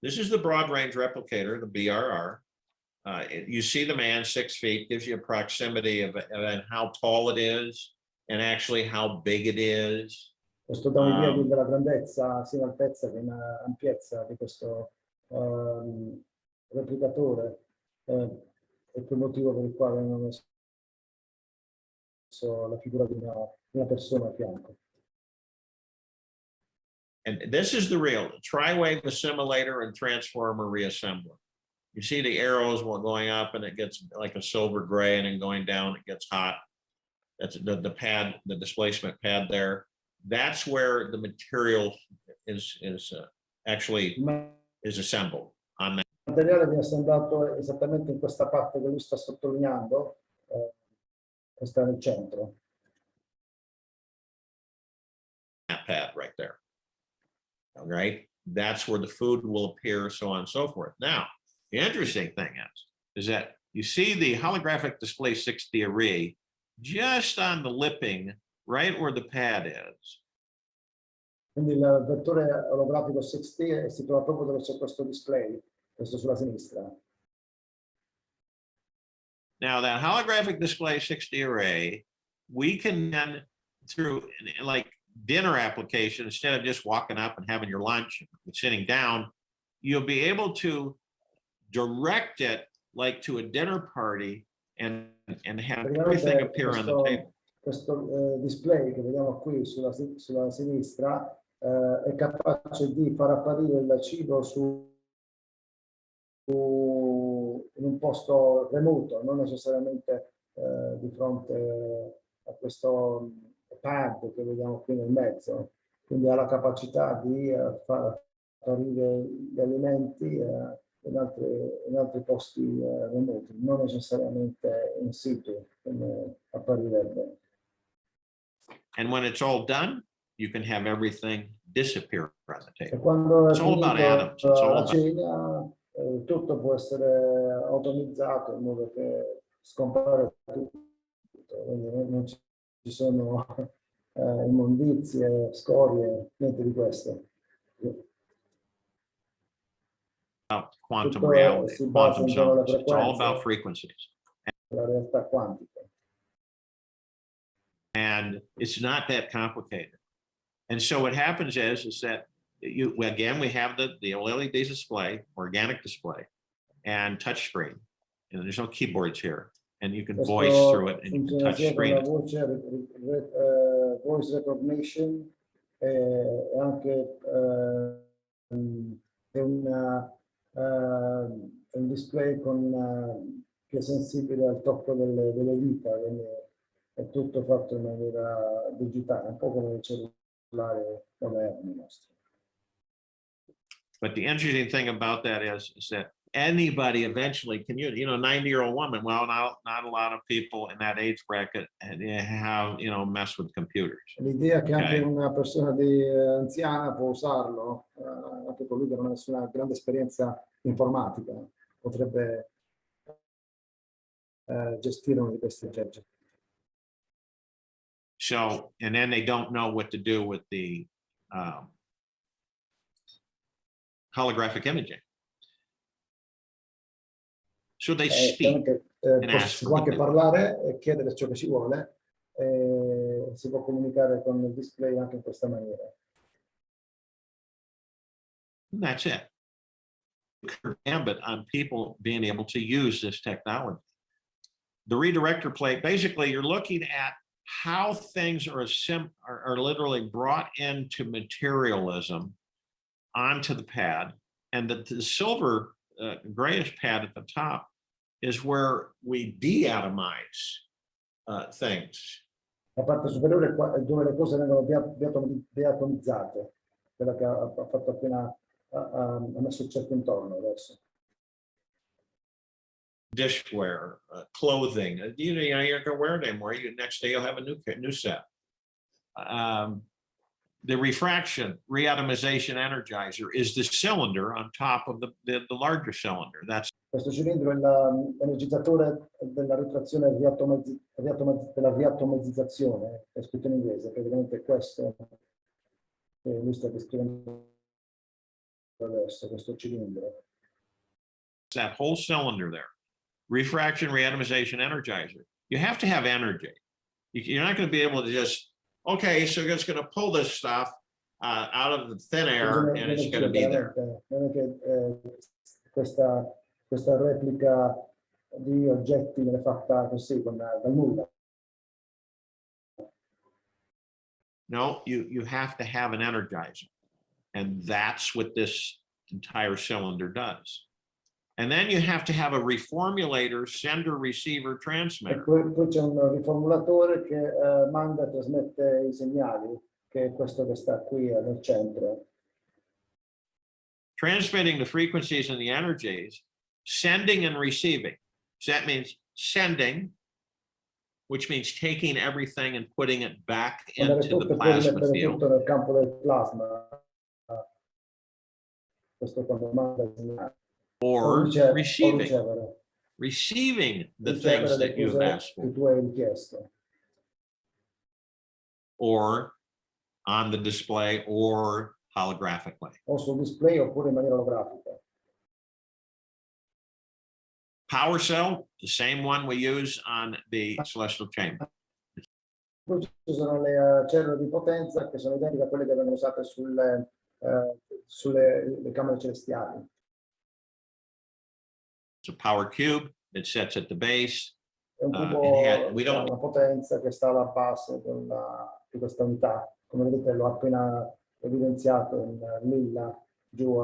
This is the broad range replicator, the BRR. You see the man 6 feet, gives you a proximity of how tall it is and actually how big it is. Questo dà un'idea della grandezza, sia in altezza che in ampiezza di questo replicatore, è quel motivo per il quale hanno messo la figura di una persona a fianco. And this is the real tri-wave assimilator and transformer reassembler. You see the arrows going up and it gets like a silver gray, and then going down, it gets hot. That's the pad, the displacement pad there. That's where the material is actually assembled on that. Il materiale viene assemblato esattamente in questa parte che lui sta sottolineando, che sta nel centro. That pad right there. All right, that's where the food will appear, so on and so forth. Now, the interesting thing is that you see the holographic display 6D array just on the lipping, right where the pad is. Quindi il vettore olografico 6D si trova proprio dove c'è questo display, questo sulla sinistra. Now that holographic display 6D array, we can then, through like dinner application, instead of just walking up and having your lunch and sitting down, you'll be able to direct it like to a dinner party and have everything appear on the table. Questo display che vediamo qui sulla sinistra è capace di far apparire il cibo in un posto remoto, non necessariamente di fronte a questo pad che vediamo qui nel mezzo. Quindi ha la capacità di far apparire gli alimenti in altri posti remoti, non necessariamente in situ, come apparirebbe. And when it's all done, you can have everything disappear from the E table. quando è It's all about atoms. It's all la about cena, tutto può essere automatizzato in modo che scompare tutto. Quindi non ci sono immondizie, scorie, niente di questo. quantum Tutto reality, si basa quantum intorno alle zones. It's all frequenze. about frequencies. La realtà quantica. And it's not that complicated. And so what happens is that we have the LED display, organic display, and touch screen. And there's no keyboards here. And you can Questo voice through it and you can touch funziona sia con screen la it. voce, voice recognition e anche un display che è sensibile al tocco delle dita, quindi è tutto fatto in maniera digitale, un po' come il cellulare moderno nostro. But the interesting thing about that is that anybody eventually can use, 90-year-old woman. Well, not a lot of people in that age bracket have, mess with computers. L'idea che anche una persona anziana può usarlo, anche colui che non ha nessuna grande esperienza informatica, potrebbe gestire uno di questi gadget. So, and then they don't know what to do with the holographic imaging. So they speak and ask Si for può what anche they want. parlare e chiedere ciò che si vuole, e si può comunicare con il display anche in questa maniera. And that's it. Gambit on people being able to use this technology. The redirector plate, basically you're looking at how things are literally brought into materialism onto the pad, and that the silver grayish pad at the top is where we de-atomize things. La parte superiore è dove le cose vengono deatomizzate, quella che ha fatto appena ha messo il cerchio intorno adesso. Dishware, clothing, you know, you're not going to wear it anymore. Next day you'll have a new set. The refraction reatomization energizer is the cylinder on top of the larger cylinder. That's Questo cilindro è l'energizzatore della ritrazione della riatomizzazione, è scritto in inglese, praticamente è questo che lui sta descrivendo adesso, questo cilindro. that whole cylinder there. Refraction reatomization energizer. You have to have energy. You're not going to be able to just, okay, so it's going to pull this stuff out of the thin air and it's going to be there. Non è che questa replica di oggetti viene fatta così, dal nulla. No, you have to have an energizer. And that's what this entire cylinder does. And then you have to have a reformulator, sender, receiver, transmitter. E poi c'è un riformulatore che manda e trasmette i segnali, che è questo che sta qui nel centro. Transmitting the frequencies and the energies, sending and receiving. So that means sending, which means taking everything and putting it back into the plasma field. Tutto nel campo del plasma. Questo quando manda i segnali. Or receiving the things that you have asked for. Or on the display or holographically. O sul display oppure in maniera olografica. Power cell, the same one we use on the celestial chamber. Poi ci sono le cellule di potenza che sono identiche a quelle che vengono usate sulle camere celestiali. It's a power cube that sits at the base. È un cubo, una potenza che sta alla base di questa unità. Come vedete l'ho appena evidenziato in lilla giù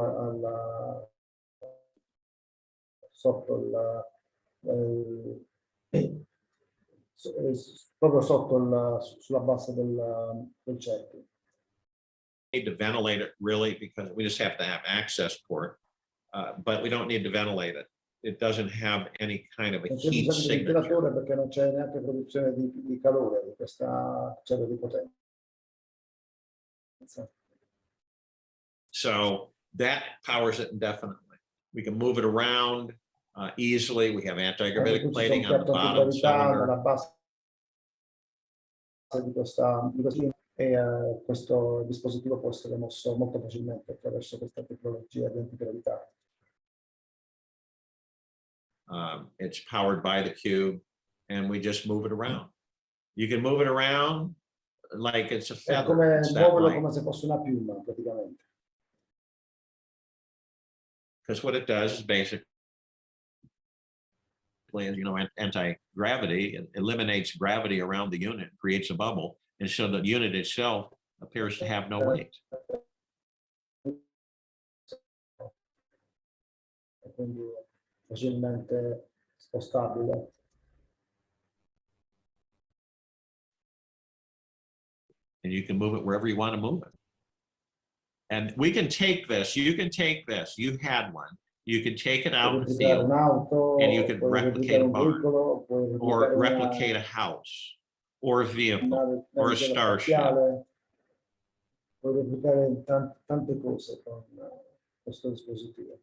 sotto proprio sotto sulla base del cerchio. Need to ventilate it really because we just have to have access port, but we don't need to ventilate it. It doesn't have any kind of a heat signature. Perché non c'è neanche produzione di calore di questa cellula di potenza. So that powers it indefinitely. We can move it around easily. We have anti-gravitic plating on the bottom cylinder. Questo dispositivo può essere mosso molto facilmente attraverso questa tecnologia di antigravità. It's powered by the cube and we just move it around. You can move it around like it's a feather. Muoverlo come se fosse una piuma praticamente. Because what it does is basically, you know, anti-gravity, it eliminates gravity around the unit, creates a bubble, and so the unit itself appears to have no weight. Quindi facilmente spostabile. And you can move it wherever you want to move it. And we can take this, you can take this, you had one, you can take it out in the field and you can replicate a barn or replicate a house or a vehicle or a starship. Puoi replicare tante cose con questo dispositivo.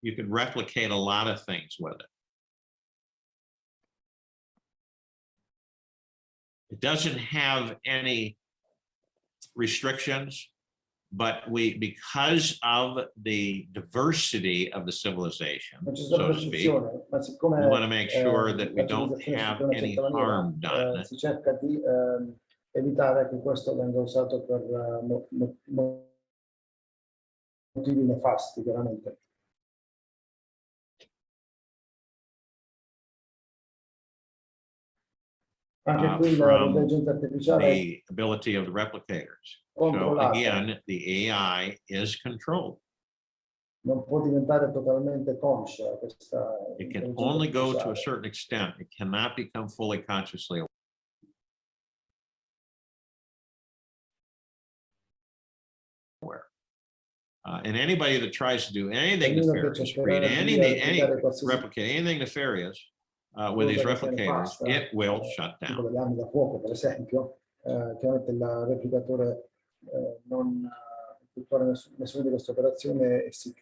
You can replicate a lot of things with it. It doesn't have any restrictions, but because of the diversity of the civilization, so to speak, we want to make sure that we don't have any harm done. Si cerca di evitare che questo venga usato per motivi nefasti, veramente. Anche qui from l'intelligenza artificiale è the ability of the replicators. So controllata. again, the AI is controlled. Non può diventare totalmente conscia questa It can intelligenza only go to a artificiale. certain extent. It cannot become fully consciously aware. And anybody that tries to do anything Ognuno che nefarious, cercherà create di replicare qualsiasi replicate anything nefarious with these cosa che sia replicators, nefasta, it will shut tipo down. delle armi da fuoco, per esempio, chiaramente il replicatore non effettuare nessuna di queste operazioni e si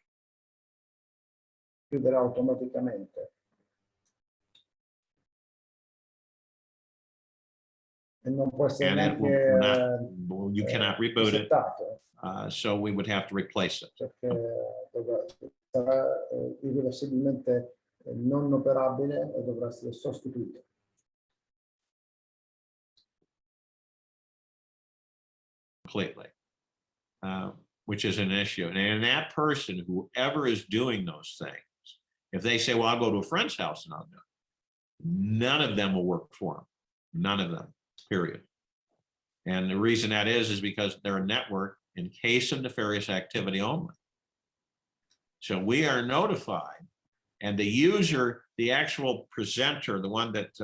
chiuderà automaticamente. E non può essere And it neanche will not, you cannot reboot it. settato, So we would have to replace it. perché sarà irreversibilmente non operabile e dovrà essere sostituito. Completely, which is an issue. And that person, whoever is doing those things, if they say, well, I'll go to a friend's house and I'll do it, none of them will work for them. None of them, period. And the reason that is because they're a network in case of nefarious activity only. So we are notified, and the user, the actual presenter, the one that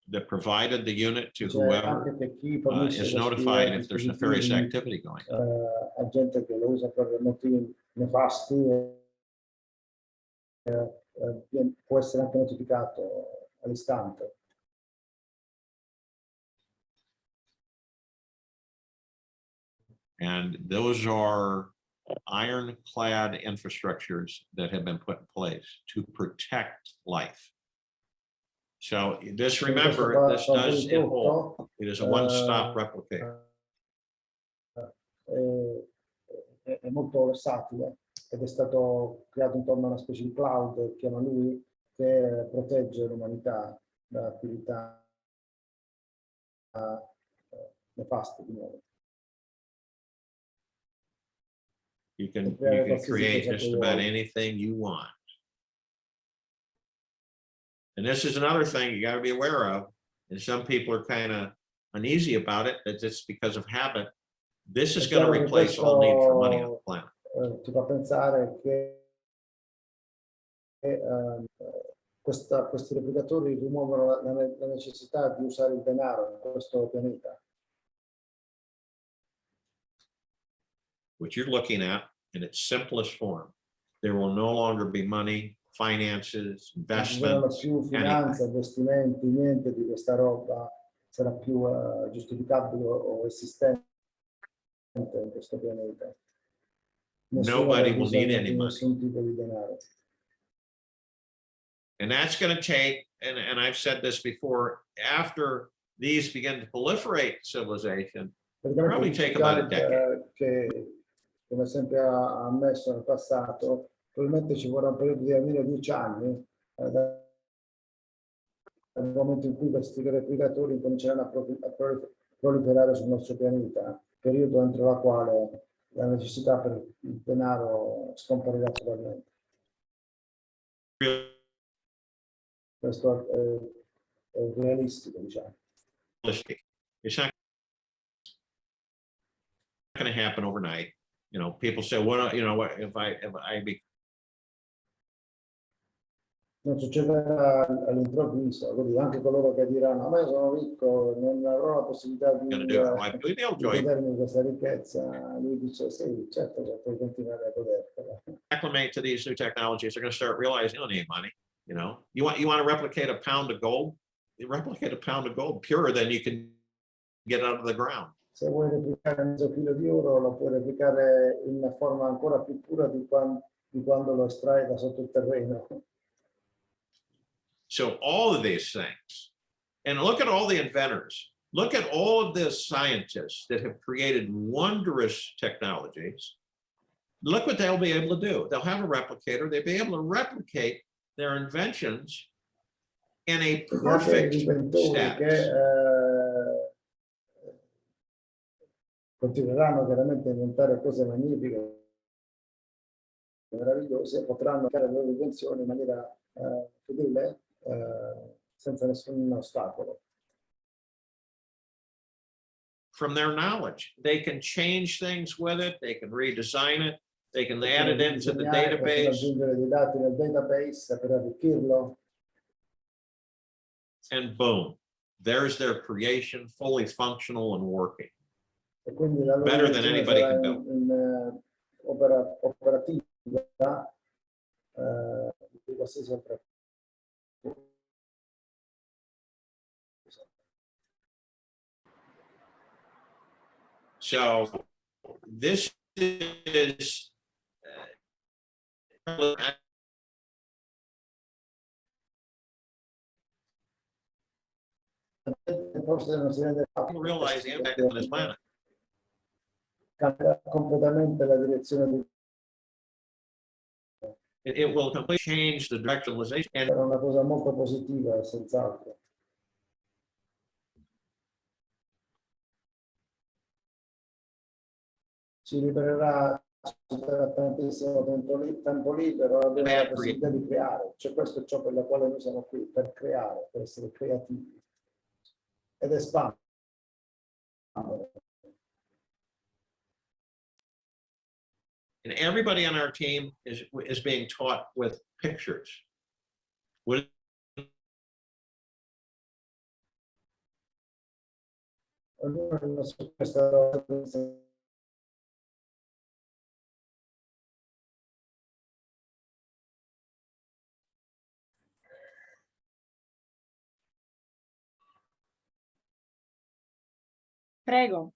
that provided the unit to whoever, is notified if there's nefarious activity going on. Gente che lo usa per motivi nefasti può essere anche notificato all'istante. And those are ironclad infrastructures that have been put in place to protect life. So this, remember, this does it whole. It is a one-stop replicator. È molto versatile ed è stato creato intorno a una specie di cloud, chiama lui, che protegge l'umanità da attività nefaste di nuovo. You can create just about anything you want. And this is another thing you got to be aware of. And some people are kind of uneasy about it, that it's because of habit. This is going to replace all need for money on the planet. Ti fa pensare che questi replicatori rimuovono la necessità di usare il denaro in questo pianeta. What you're looking at in its simplest form, there will no longer be money, finances, investments, più finanza, investimenti, niente di questa roba sarà più giustificabile o esistente in questo pianeta. Nobody will need any money. Nessun tipo di denaro. And that's going to take, and I've said this before, after these begin to proliferate civilization, probably take about a decade. Come sempre ha ammesso nel passato, probabilmente ci vorrà un periodo di almeno 10 anni dal momento in cui questi replicatori cominceranno a proliferare sul nostro pianeta, periodo entro il quale la necessità per il denaro scomparirà totalmente. Questo è realistico, diciamo. It's not going to happen overnight. You know, people say, well, you know, what if I be. Non succederà all'improvviso, quindi anche coloro che diranno, ma io sono ricco, non avrò la possibilità di godermi questa ricchezza, lui dice, sì, certo, puoi continuare a godertela. Acclimate to these new technologies, they're going to start realizing you don't need money. You know, you want to replicate a pound of gold, you replicate a pound of gold purer than you can get out of the ground. Se vuoi replicare mezzo chilo di oro, lo puoi replicare in una forma ancora più pura di quando lo estrai da sotto il terreno. So all of these things, and look at all the inventors, look at all of the scientists that have created wondrous technologies. Look what they'll be able to do. They'll have a replicator. They'll be able to replicate their inventions in a perfect status. Continueranno veramente a inventare cose magnifiche, meravigliose, potranno fare le loro invenzioni in maniera fedele, senza nessun ostacolo. from their knowledge. They can change things with it. They can redesign it. They can add it into the database. Aggiungere dei dati nel database per arricchirlo. And boom, there's their creation, fully functional and working. E quindi la loro Better than anybody sarà can build. operativa, dico sì sempre. So this is Forse non si rende realize the impact on this planet. Cambierà completamente la direzione di It will completely change the directionalization. And È una cosa molto positiva, senz'altro. Ci libererà tantissimo tempo libero, abbiamo la possibilità di creare. Cioè questo è ciò per la quale noi siamo qui, per creare, per essere creativi. Ed espandere. And everybody on our team is being taught with pictures. What Prego.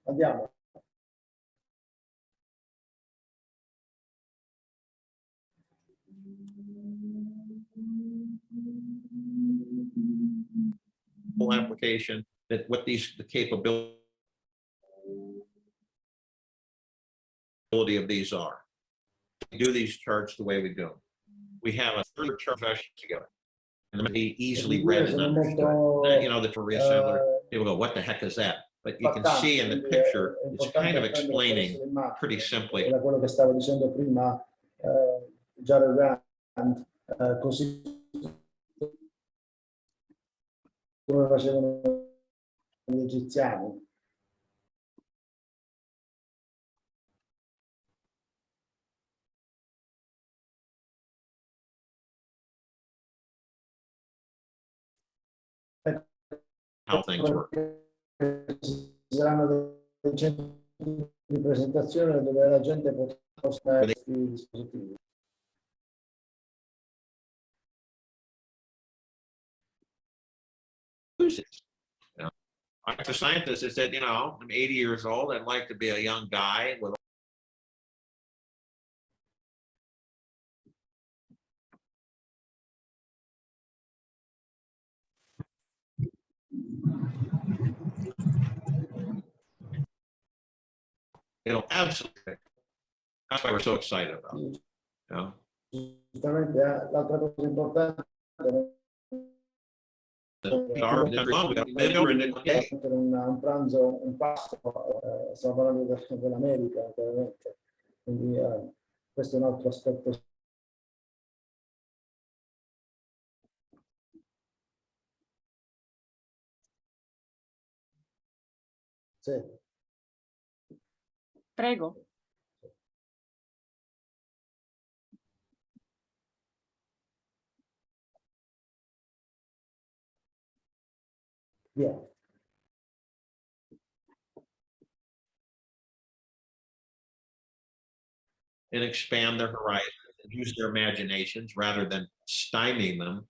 Andiamo. application that what the capability of these are. We do these charts the way we do them. We have a third chart together. And they're easily read and understood. You know, the for reassembler, people go, what the heck is that? But you can see in the picture, it's kind of explaining pretty simply. Era quello che stavo dicendo prima, già il RAND, così come facevano gli egiziani. How things work. Ci saranno dei centri di presentazione dove la gente potrà postare questi dispositivi. You know, like the scientist that said, you know, I'm 80 years old. I'd like to be a young guy with it'll absolutely. That's why we're so excited about it. You know? Giustamente l'altra cosa importante un pranzo, un pasto, stiamo parlando dell'America, chiaramente. Quindi questo è un altro aspetto. Sì. Prego. Yeah. And expand their horizons and use their imaginations rather than stymie them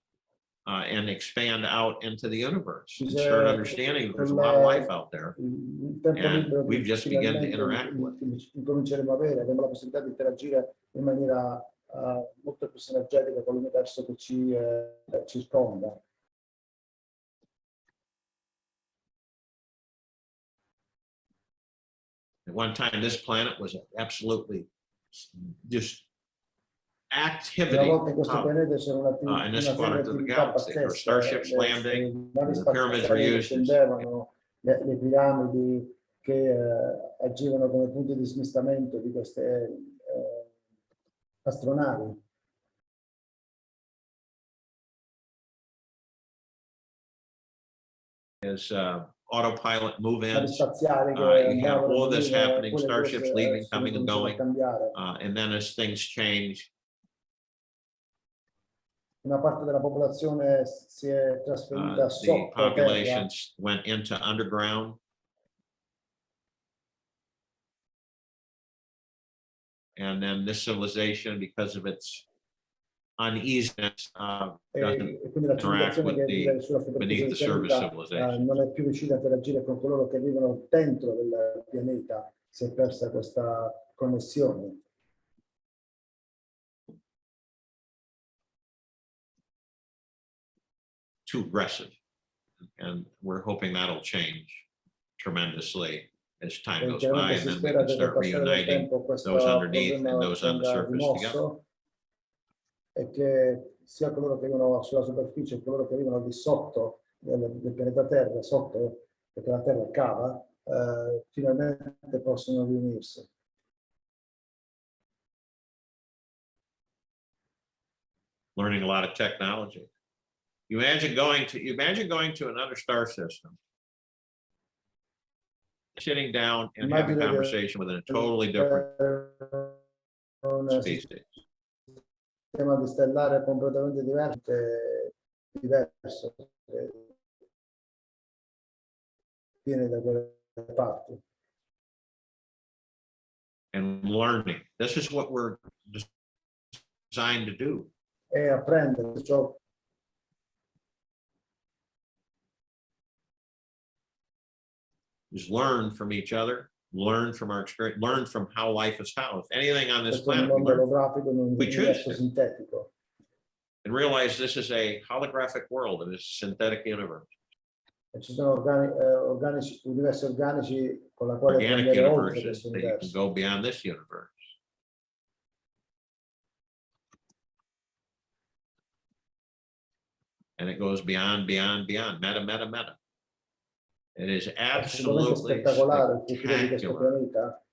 and expand out into the universe and start understanding there's a lot of life out there and we've just begun to interact with. Cominceremo a avere, abbiamo la possibilità di interagire in maniera molto più sinergetica con l'universo che ci circonda. At one time, this planet was absolutely just activity in questo pianeta c'era in this part of the galaxy. There were starships landing, the pyramids were used. Le piramidi che agivano come punti di smistamento di queste astronavi. Is autopilot navi move-ins. spaziali che You have andavano all this venivano, happening, poi le starships cose leaving, si coming and cominciano a going. cambiare. And then as things change, Una parte della popolazione si è trasferita the sottoterra. populations went into underground. And then this civilization, because of its uneasiness, doesn't E quindi la interact civilizzazione with che the vive sulla superficie beneath del the surface pianeta civilization. non è più riuscita a interagire con coloro che vivono dentro del pianeta, si è persa questa connessione. Too aggressive. And we're hoping that'll change tremendously as time goes by, Chiaramente and si then we spera can che col start passare del reuniting tempo questo those underneath and problema those on the venga surface together. rimosso e che sia coloro che vivono sulla superficie che coloro che vivono al di sotto del pianeta Terra, sotto, perché la Terra cava, finalmente possono riunirsi. Learning a lot of technology. You imagine going to another star system, sitting down and having a conversation with a totally different species. Sistema di stellare completamente diverso viene da quelle parti. And learning. This is what we're designed to do. E apprendere ciò. Is learn from each other, learn from our experience, learn from how life is housed. Anything on this Questo è un planet, we mondo learn olografico, un We choose universo to. sintetico. and realize this is a holographic world in this synthetic universe. E ci sono universi organici con la quale Organic prendere oltre universes questo that you can universo. go beyond this universe. And it goes beyond, beyond, beyond, meta, meta, meta. It is È assolutamente absolutely spettacolare il futuro di questo spectacular pianeta.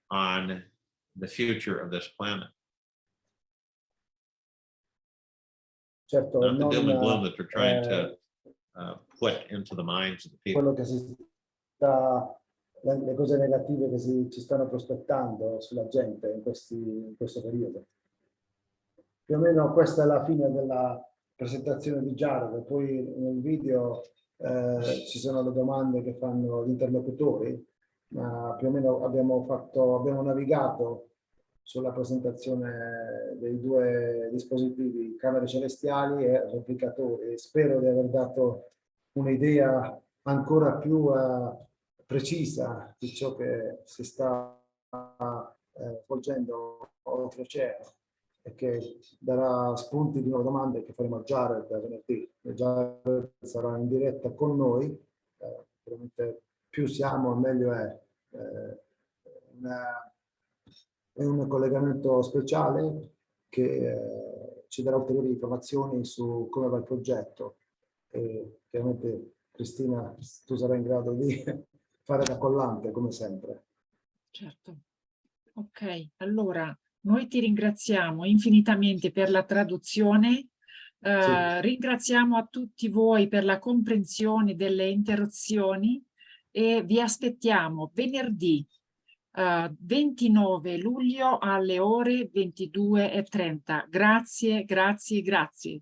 on the future of this planet. Certo, Not the doom and gloom non that they're trying to put into the minds of the people. quello che si sta, le cose negative che ci stanno prospettando sulla gente in questo periodo. Più o meno questa è la fine della presentazione di Jared, poi nel video ci sono le domande che fanno gli interlocutori, ma più o meno abbiamo navigato sulla presentazione dei due dispositivi, camere celestiali e replicatori. Spero di aver dato un'idea ancora più precisa di ciò che si sta svolgendo oltreoceano e che darà spunti di nuove domande che faremo a Jared venerdì. Jared sarà in diretta con noi, veramente più siamo meglio è. È un collegamento speciale che ci darà ulteriori informazioni su come va il progetto e chiaramente Cristina tu sarai in grado di fare da collante come sempre. Certo. Ok, allora noi ti ringraziamo infinitamente per la traduzione, ringraziamo a tutti voi per la comprensione delle interruzioni e vi aspettiamo venerdì 29 luglio alle ore 22:30. Grazie, grazie, grazie.